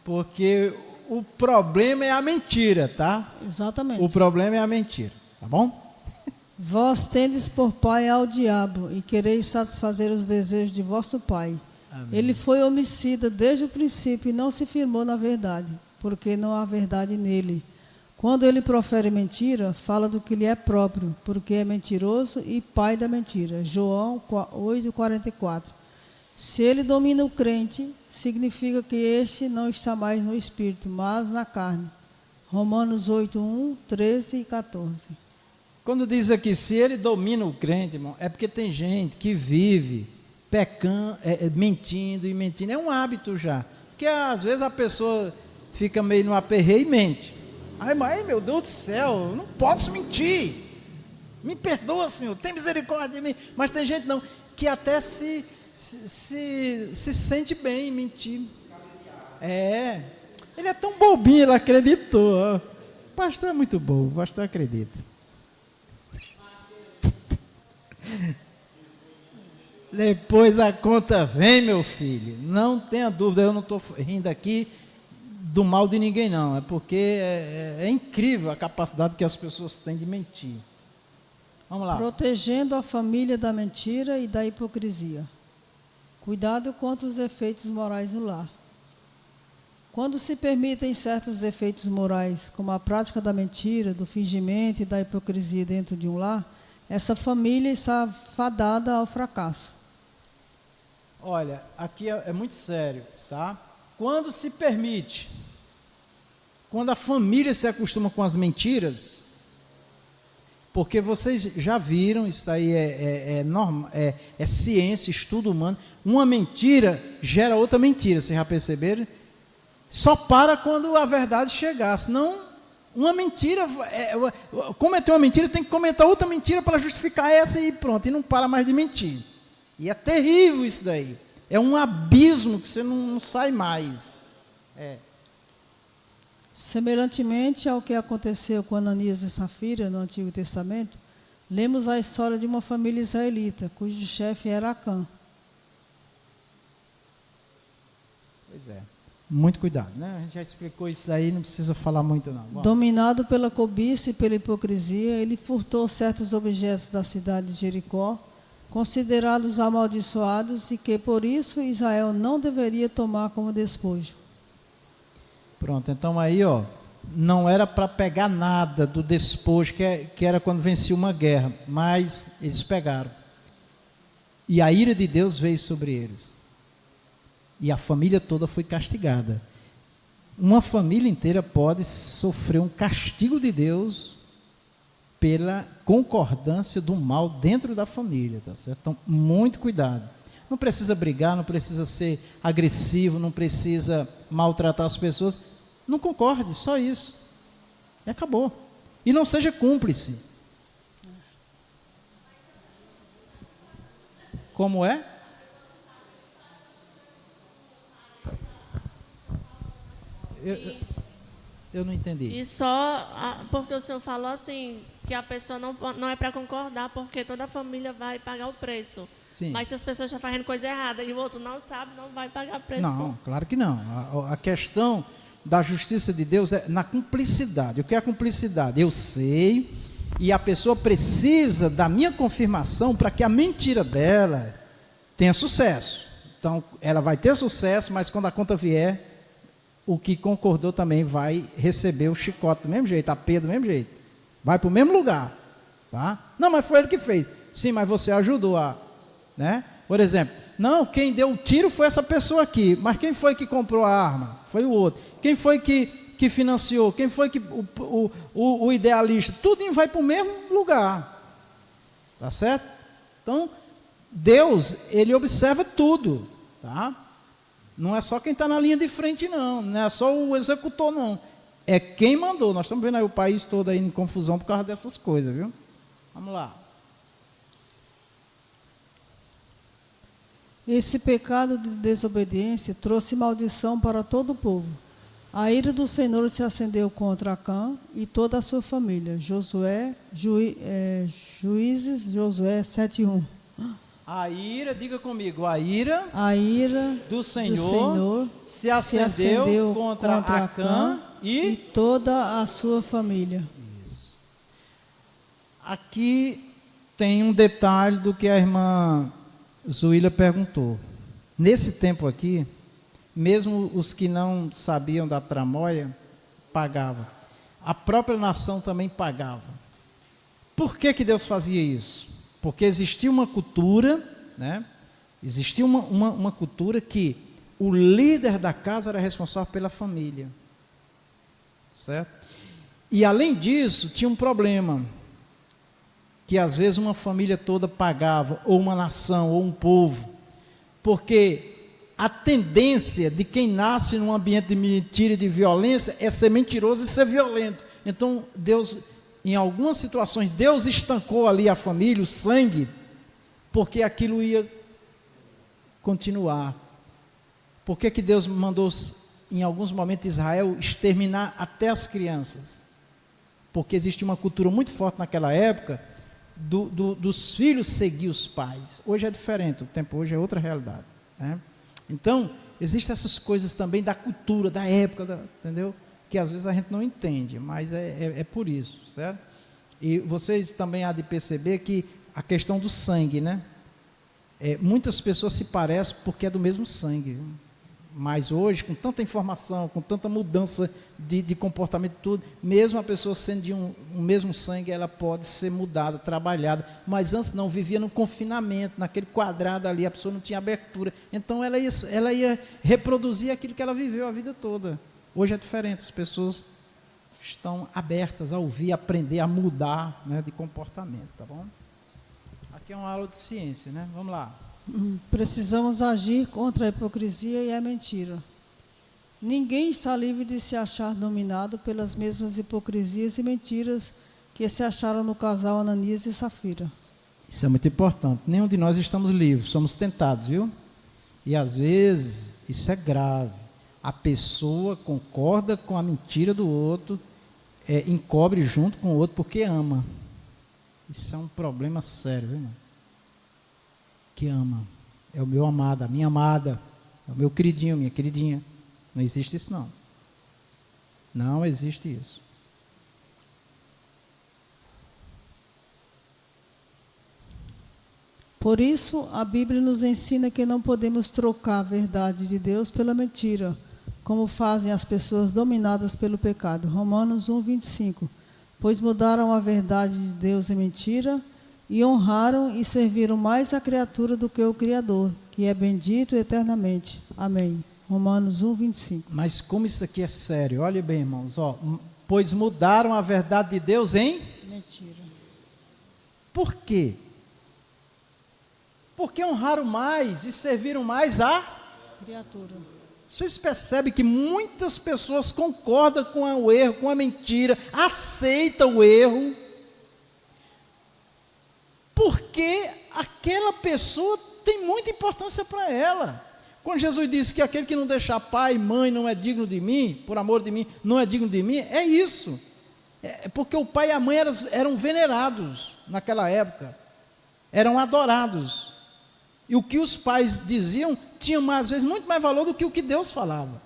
Porque o problema é a mentira, tá? Exatamente. O problema é a mentira. Tá bom? Vós tendes por pai ao diabo e quereis satisfazer os desejos de vosso pai. Amém. Ele foi homicida desde o princípio e não se firmou na verdade, porque não há verdade nele. Quando ele profere mentira, fala do que lhe é próprio, porque é mentiroso e pai da mentira. João 8,44. Se ele domina o crente, significa que este não está mais no espírito, mas na carne. Romanos 8:1, 13 e 14. Quando diz aqui, se ele domina o crente, irmão, é porque tem gente que vive pecando, mentindo. É um hábito já. Porque às vezes a pessoa fica meio no aperreio e mente. Ai, meu Deus do céu, eu não posso mentir. Me perdoa, Senhor, tem misericórdia de mim. Mas tem gente não, que até se sente bem em mentir. Ele é tão bobinho, ele acreditou. O pastor é muito bobo, o pastor acredita. Depois a conta vem, meu filho. Não tenha dúvida, eu não estou rindo aqui do mal de ninguém, não. É porque é incrível a capacidade que as pessoas têm de mentir. Vamos lá. Protegendo a família da mentira e da hipocrisia. Cuidado contra os efeitos morais no lar. Quando se permitem certos defeitos morais, como a prática da mentira, do fingimento e da hipocrisia dentro de um lar, essa família está fadada ao fracasso. Olha, aqui é muito sério, tá? Quando se permite, quando a família se acostuma com as mentiras, porque vocês já viram, isso aí é normal, é ciência, estudo humano, uma mentira gera outra mentira, vocês já perceberam? Só para quando a verdade chegar, senão uma mentira, cometer uma mentira, tem que comentar outra mentira para justificar essa e pronto, e não para mais de mentir. E é terrível isso daí. É um abismo que você não sai mais. Semelhantemente ao que aconteceu com Ananias e Safira no Antigo Testamento, lemos a história de uma família israelita, cujo chefe era Acã. Pois é. Muito cuidado, né? A gente já explicou isso aí, não precisa falar muito não. Vamos. Dominado pela cobiça e pela hipocrisia, ele furtou certos objetos da cidade de Jericó, considerados amaldiçoados, e que por isso Israel não deveria tomar como despojo. Pronto, então aí, não era para pegar nada do despojo, que era quando vencia uma guerra, mas eles pegaram. E a ira de Deus veio sobre eles. E a família toda foi castigada. Uma família inteira pode sofrer um castigo de Deus pela concordância do mal dentro da família, tá certo? Então, muito cuidado. Não precisa brigar, não precisa ser agressivo, não precisa maltratar as pessoas. Não concorde, só isso. E acabou. E não seja cúmplice. Como é? Eu não entendi. E só porque o senhor falou assim, que a pessoa não é para concordar, porque toda a família vai pagar o preço. Sim. Mas se as pessoas estão fazendo coisa errada e o outro não sabe, não vai pagar preço. Não, claro que não. A questão da justiça de Deus é na cumplicidade. O que é a cumplicidade? Eu sei, e a pessoa precisa da minha confirmação para que a mentira dela tenha sucesso. Então, ela vai ter sucesso, mas quando a conta vier, o que concordou também vai receber o chicote do mesmo jeito, a pena do mesmo jeito. Vai para o mesmo lugar. Tá? Não, mas foi ele que fez. Sim, mas você ajudou a... Né? Por exemplo, não, quem deu o tiro foi essa pessoa aqui, mas quem foi que comprou a arma? Foi o outro. Quem foi que financiou? Quem foi que o idealista? Tudo vai para o mesmo lugar. Tá certo? Então, Deus, ele observa tudo. Tá? Não é só quem está na linha de frente, não é só o executor, não. É quem mandou. Nós estamos vendo aí o país todo aí em confusão por causa dessas coisas, viu? Vamos lá. Esse pecado de desobediência trouxe maldição para todo o povo. A ira do Senhor se acendeu contra Acã e toda a sua família. Juízes, Josué 7:1. A ira, diga comigo, a ira do Senhor se acendeu contra Acã e toda a sua família. Isso. Aqui tem um detalhe do que a irmã Zuília perguntou. Nesse tempo aqui, mesmo os que não sabiam da tramóia, pagavam. A própria nação também pagava. Por que Deus fazia isso? Porque existia uma cultura, né? Existia uma cultura que o líder da casa era responsável pela família. Certo? E além disso, tinha um problema. Que às vezes uma família toda pagava, ou uma nação, ou um povo. Porque a tendência de quem nasce num ambiente de mentira e de violência é ser mentiroso e ser violento. Então, Deus, em algumas situações, Deus estancou ali a família, o sangue, porque aquilo ia continuar. Por que Deus mandou, em alguns momentos, Israel exterminar até as crianças? Porque existe uma cultura muito forte naquela época, dos filhos seguir os pais. Hoje é diferente, o tempo hoje é outra realidade, né? Então, existem essas coisas também da cultura, da época, entendeu? Que às vezes a gente não entende, mas é por isso, certo? E vocês também há de perceber que a questão do sangue, né? Muitas pessoas se parecem porque é do mesmo sangue, mas hoje, com tanta informação, com tanta mudança de comportamento e tudo, mesmo a pessoa sendo de um mesmo sangue, ela pode ser mudada, trabalhada, mas antes não, vivia no confinamento, naquele quadrado ali, a pessoa não tinha abertura, então ela ia reproduzir aquilo que ela viveu a vida toda. Hoje é diferente, as pessoas estão abertas a ouvir, a aprender, a mudar, né, de comportamento, tá bom? Aqui é uma aula de ciência, né? Vamos lá. Precisamos agir contra a hipocrisia e a mentira. Ninguém está livre de se achar dominado pelas mesmas hipocrisias e mentiras que se acharam no casal Ananias e Safira. Isso é muito importante. Nenhum de nós estamos livres, somos tentados, viu? E às vezes, isso é grave. A pessoa concorda com a mentira do outro, encobre junto com o outro porque ama. Isso é um problema sério, viu, irmão? Que ama, é o meu amado, a minha amada, é o meu queridinho, minha queridinha. Não existe isso não. Não existe isso. Por isso, a Bíblia nos ensina que não podemos trocar a verdade de Deus pela mentira, como fazem as pessoas dominadas pelo pecado. Romanos 1:25. Pois mudaram a verdade de Deus em mentira, e honraram e serviram mais a criatura do que o Criador, que é bendito eternamente. Amém. Romanos 1:25. Mas como isso aqui é sério, olha bem, irmãos, pois mudaram a verdade de Deus em mentira. Por quê? Porque honraram mais e serviram mais a criatura. Vocês percebem que muitas pessoas concordam com o erro, com a mentira, aceitam o erro, porque aquela pessoa tem muita importância para ela. Quando Jesus disse que aquele que não deixar pai e mãe não é digno de mim, por amor de mim, não é digno de mim, é isso. É porque o pai e a mãe eram venerados naquela época, eram adorados. E o que os pais diziam tinha, às vezes, muito mais valor do que o que Deus falava.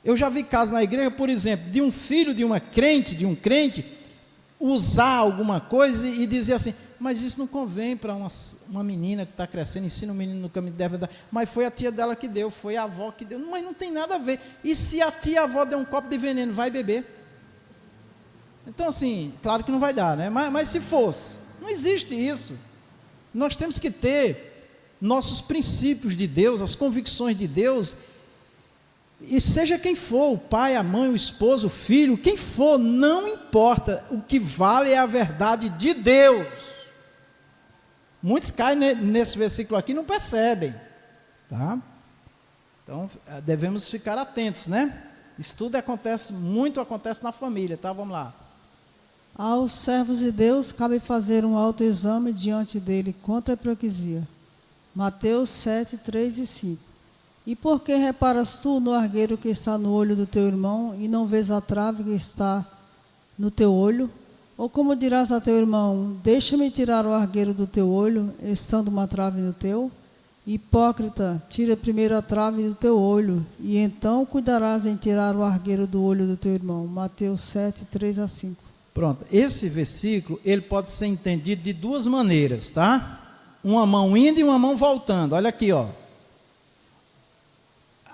Eu já vi casos na igreja, por exemplo, de um filho de uma crente, de um crente, usar alguma coisa e dizer assim, mas isso não convém para uma menina que está crescendo, ensina o menino no caminho que deve dar, mas foi a tia dela que deu, foi a avó que deu, mas não tem nada a ver. E se a tia e a avó der um copo de veneno, vai beber? Então assim, claro que não vai dar, né? Mas se fosse, não existe isso. Nós temos que ter nossos princípios de Deus, as convicções de Deus, e seja quem for, o pai, a mãe, o esposo, o filho, quem for, não importa, o que vale é a verdade de Deus. Muitos caem nesse versículo aqui e não percebem, tá? Então, devemos ficar atentos, né? Isso tudo muito acontece na família, tá? Vamos lá. Aos servos de Deus cabe fazer um autoexame diante dele contra a hipocrisia. Mateus 7, 3 e 5. E por que reparas tu no argueiro que está no olho do teu irmão, e não vês a trave que está no teu olho? Ou como dirás a teu irmão, deixa-me tirar o argueiro do teu olho, estando uma trave no teu? Hipócrita, tira primeiro a trave do teu olho, e então cuidarás em tirar o argueiro do olho do teu irmão. Mateus 7, 3-5. Pronto, esse versículo, ele pode ser entendido de duas maneiras, tá? Uma mão indo e uma mão voltando. Olha aqui, ó.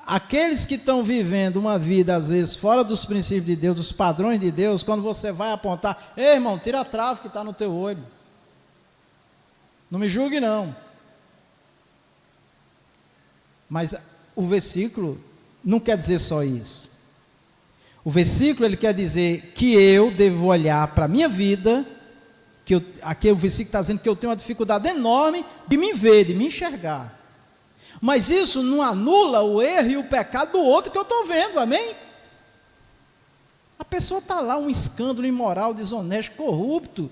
Aqueles que estão vivendo uma vida, às vezes, fora dos princípios de Deus, dos padrões de Deus, quando você vai apontar, ei, irmão, tira a trave que está no teu olho. Não me julgue, não. Mas o versículo não quer dizer só isso. O versículo, ele quer dizer que eu devo olhar para a minha vida, aqui o versículo está dizendo que eu tenho uma dificuldade enorme de me ver, de me enxergar. Mas isso não anula o erro e o pecado do outro que eu estou vendo, amém? A pessoa está lá, um escândalo imoral, desonesto, corrupto,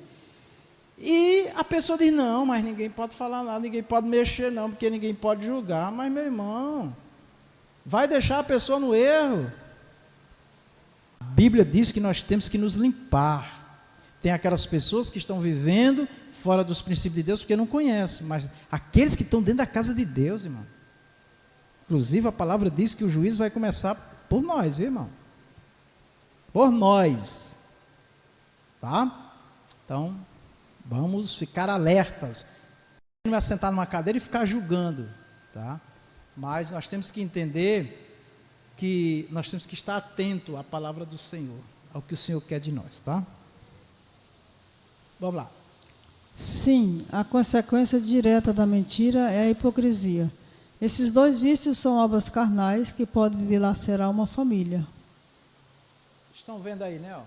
e a pessoa diz, não, mas ninguém pode falar nada, ninguém pode mexer não, porque ninguém pode julgar. Mas meu irmão, vai deixar a pessoa no erro? A Bíblia diz que nós temos que nos limpar. Tem aquelas pessoas que estão vivendo fora dos princípios de Deus porque não conhecem, mas aqueles que estão dentro da casa de Deus, irmão. Inclusive a palavra diz que o juízo vai começar por nós, viu, irmão? Por nós. Tá? Então, vamos ficar alertas. Não é sentar numa cadeira e ficar julgando, tá? Mas nós temos que entender que nós temos que estar atento à palavra do Senhor, ao que o Senhor quer de nós, tá? Vamos lá. Sim, a consequência direta da mentira é a hipocrisia. Esses dois vícios são obras carnais que podem dilacerar uma família. Estão vendo aí, né? Ó.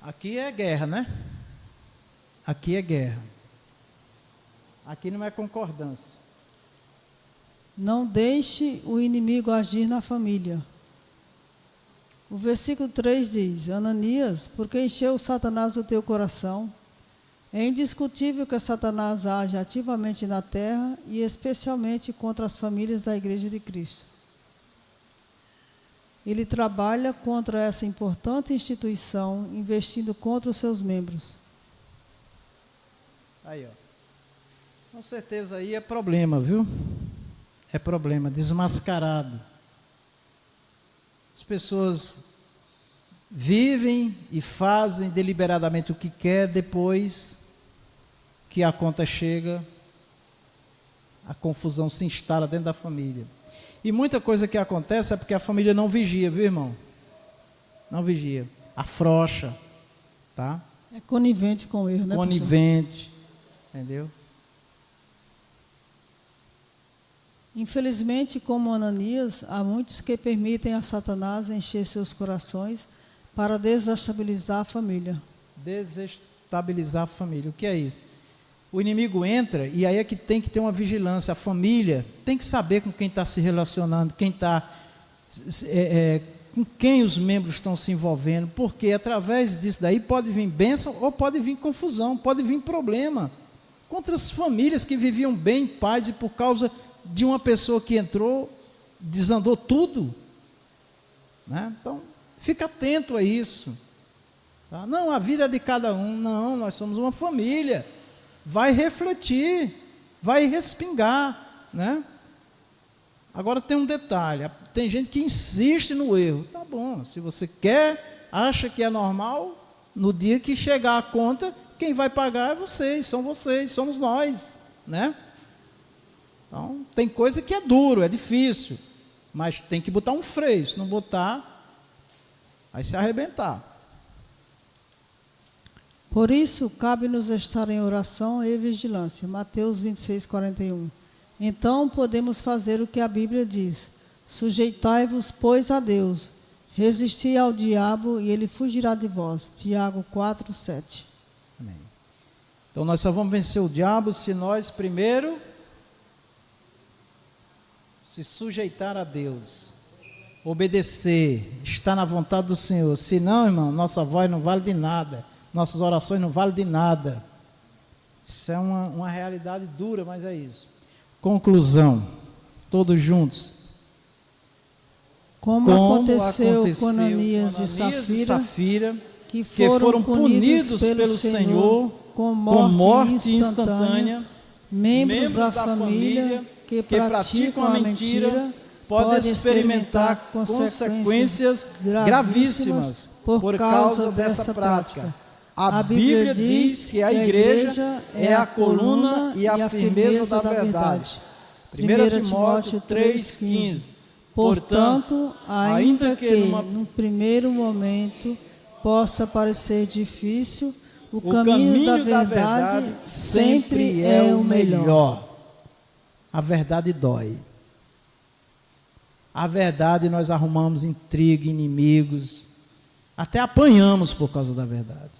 Aqui é guerra, né? Aqui é guerra. Aqui não é concordância. Não deixe o inimigo agir na família. O versículo 3 diz, Ananias, porque encheu Satanás o teu coração? É indiscutível que Satanás age ativamente na terra e especialmente contra as famílias da Igreja de Cristo. Ele trabalha contra essa importante instituição, investindo contra os seus membros. Aí, ó. Com certeza aí é problema, viu? É problema, desmascarado. As pessoas vivem e fazem deliberadamente o que quer, depois que a conta chega, a confusão se instala dentro da família. E muita coisa que acontece é porque a família não vigia, viu, irmão? Não vigia. Afrouxa, tá? É conivente com o erro, né, conivente, entendeu? Infelizmente, como Ananias, há muitos que permitem a Satanás encher seus corações para desestabilizar a família. Desestabilizar a família. O que é isso? O inimigo entra e aí é que tem que ter uma vigilância. A família tem que saber com quem está se relacionando, quem está, com quem os membros estão se envolvendo, porque através disso daí pode vir bênção ou pode vir confusão, pode vir problema. Contra as famílias que viviam bem, em paz, e por causa de uma pessoa que entrou, desandou tudo. Né? Então, fica atento a isso. Tá? Não, a vida é de cada um. Não, nós somos uma família. Vai refletir, vai respingar, né? Agora tem um detalhe, tem gente que insiste no erro. Tá bom, se você quer, acha que é normal, no dia que chegar a conta, quem vai pagar é vocês, somos nós, né? Então, tem coisa que é duro, é difícil, mas tem que botar um freio, se não botar, vai se arrebentar. Por isso, cabe-nos estar em oração e vigilância. Mateus 26, 41. Então, podemos fazer o que a Bíblia diz. Sujeitai-vos, pois, a Deus. Resisti ao diabo e ele fugirá de vós. Tiago 4, 7. Amém. Então, nós só vamos vencer o diabo se nós, primeiro, se sujeitar a Deus. Obedecer, estar na vontade do Senhor. Senão, irmão, nossa voz não vale de nada. Nossas orações não valem de nada. Isso é uma realidade dura, mas é isso. Conclusão. Todos juntos. Como aconteceu com Ananias e Safira, que foram punidos pelo Senhor com morte instantânea, membros da família que praticam a mentira podem experimentar consequências gravíssimas por causa dessa prática. A Bíblia diz que a igreja é a coluna e a firmeza da verdade. 1 Timóteo 3,15. Portanto, ainda que num primeiro momento possa parecer difícil, o caminho da verdade sempre é o melhor. A verdade dói. A verdade nós arrumamos intriga, inimigos, até apanhamos por causa da verdade.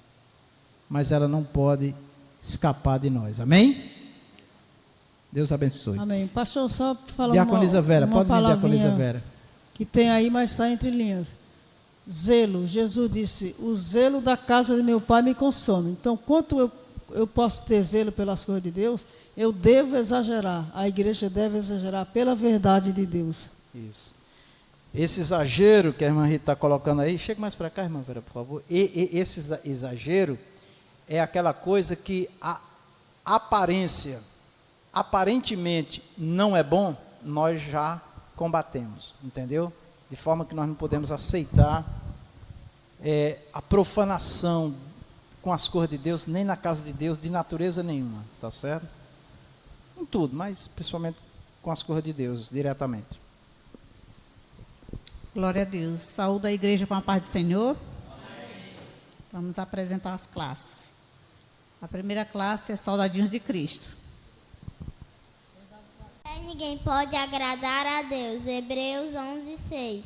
Mas ela não pode escapar de nós. Amém? Deus abençoe. Amém. Pastor, só falando Diaconisa Vera, uma pode vir, Diaconisa Vera. Que tem aí, mas está entre linhas. Zelo. Jesus disse, o zelo da casa de meu pai me consome. Então, quanto eu posso ter zelo pelas coisas de Deus, eu devo exagerar. A igreja deve exagerar pela verdade de Deus. Isso. Esse exagero que a irmã Rita está colocando aí, chega mais para cá, irmã Vera, por favor. Esse exagero é aquela coisa que a aparentemente não é bom, nós já combatemos, entendeu? De forma que nós não podemos aceitar a profanação com as coisas de Deus, nem na casa de Deus, de natureza nenhuma, tá certo? Em tudo, mas principalmente com as coisas de Deus, diretamente. Glória a Deus. Saúde a igreja com a paz do Senhor. Amém. Vamos apresentar as classes. A primeira classe é Soldadinhos de Cristo. Ninguém pode agradar a Deus. Hebreus 11:6.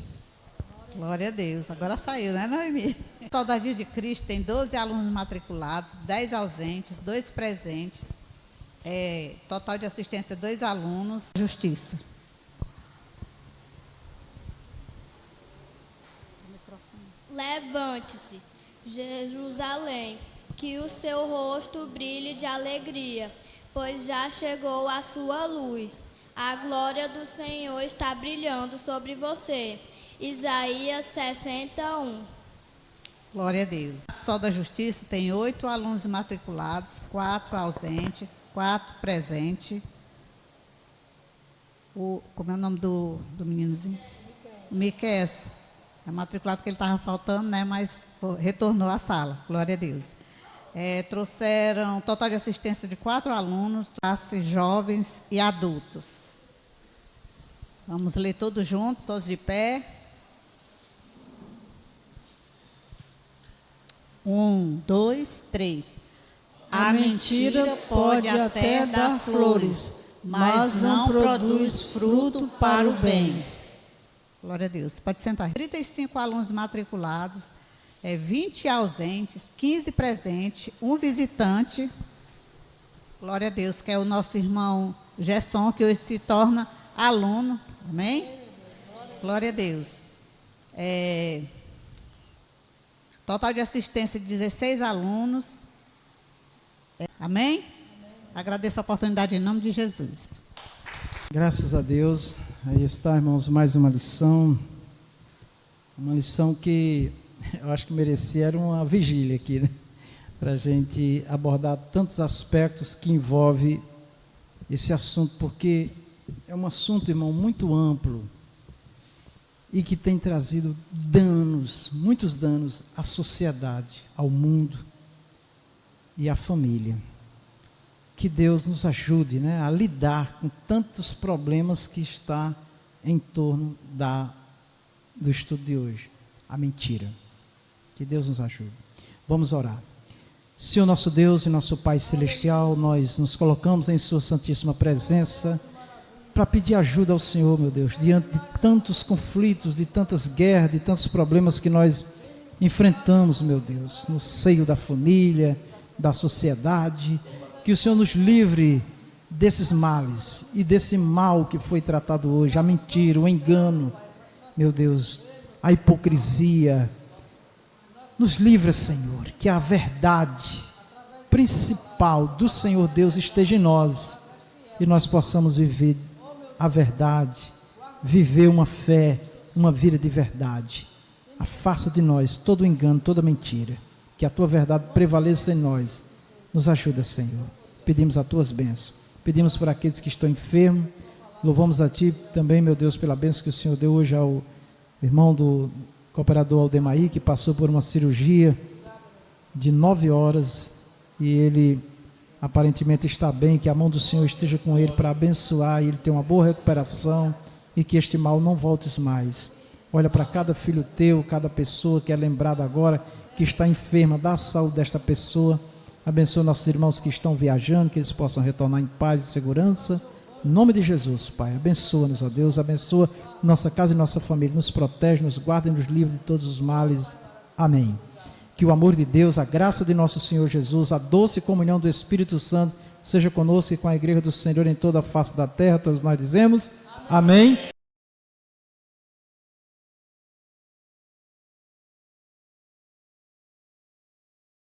Glória a Deus. Agora saiu, né, Noemi? Soldadinhos de Cristo tem 12 alunos matriculados, 10 ausentes, 2 presentes. Total de assistência, 2 alunos. Justiça. Levante-se, Jerusalém, que o seu rosto brilhe de alegria, pois já chegou a sua luz. A glória do Senhor está brilhando sobre você. Isaías 61. Glória a Deus. Só da Justiça tem 8 alunos matriculados, 4 ausentes, 4 presentes. Como é o nome do meninozinho? Miquel. É matriculado que ele estava faltando, né? Mas retornou à sala. Glória a Deus. Trouxeram total de assistência de 4 alunos, classes jovens e adultos. Vamos ler todos juntos, todos de pé. 1, 2, 3. A mentira pode até dar flores, mas não produz fruto para o bem. Glória a Deus. Pode sentar. 35 alunos matriculados, 20 ausentes, 15 presentes, 1 visitante. Glória a Deus, que é o nosso irmão Gerson, que hoje se torna aluno. Amém? Glória a Deus. Total de assistência de 16 alunos. Amém? Agradeço a oportunidade em nome de Jesus. Graças a Deus. Aí está, irmãos, mais uma lição que eu acho que merecia uma vigília aqui, né? Para a gente abordar tantos aspectos que envolve esse assunto, porque é um assunto, irmão, muito amplo e que tem trazido danos, muitos danos à sociedade, ao mundo e à família. Que Deus nos ajude, né, a lidar com tantos problemas que está em torno do estudo de hoje, a mentira. Que Deus nos ajude. Vamos orar. Senhor nosso Deus e nosso Pai Celestial, nós nos colocamos em Sua Santíssima Presença para pedir ajuda ao Senhor, meu Deus, diante de tantos conflitos, de tantas guerras, de tantos problemas que nós enfrentamos, meu Deus, no seio da família, da sociedade. Que o Senhor nos livre desses males e desse mal que foi tratado hoje, a mentira, o engano, meu Deus, a hipocrisia. Nos livra, Senhor, que a verdade principal do Senhor Deus esteja em nós e nós possamos viver a verdade, viver uma fé, uma vida de verdade. Afasta de nós todo o engano, toda mentira, que a tua verdade prevaleça em nós. Nos ajuda, Senhor. Pedimos as tuas bênçãos, pedimos por aqueles que estão enfermos, louvamos a ti também, meu Deus, pela bênção que o Senhor deu hoje ao irmão do cooperador Aldemaí, que passou por uma cirurgia de 9 horas, e ele aparentemente está bem, que a mão do Senhor esteja com ele para abençoar, e ele ter uma boa recuperação, e que este mal não volte mais. Olha para cada filho teu, cada pessoa que é lembrada agora, que está enferma, dá a saúde desta pessoa, abençoa nossos irmãos que estão viajando, que eles possam retornar em paz e segurança, em nome de Jesus, Pai, abençoa-nos, ó Deus, abençoa nossa casa e nossa família, nos protege, nos guarda e nos livra de todos os males, amém. Que o amor de Deus, a graça de nosso Senhor Jesus, a doce comunhão do Espírito Santo, seja conosco e com a igreja do Senhor em toda a face da terra, todos nós dizemos, amém.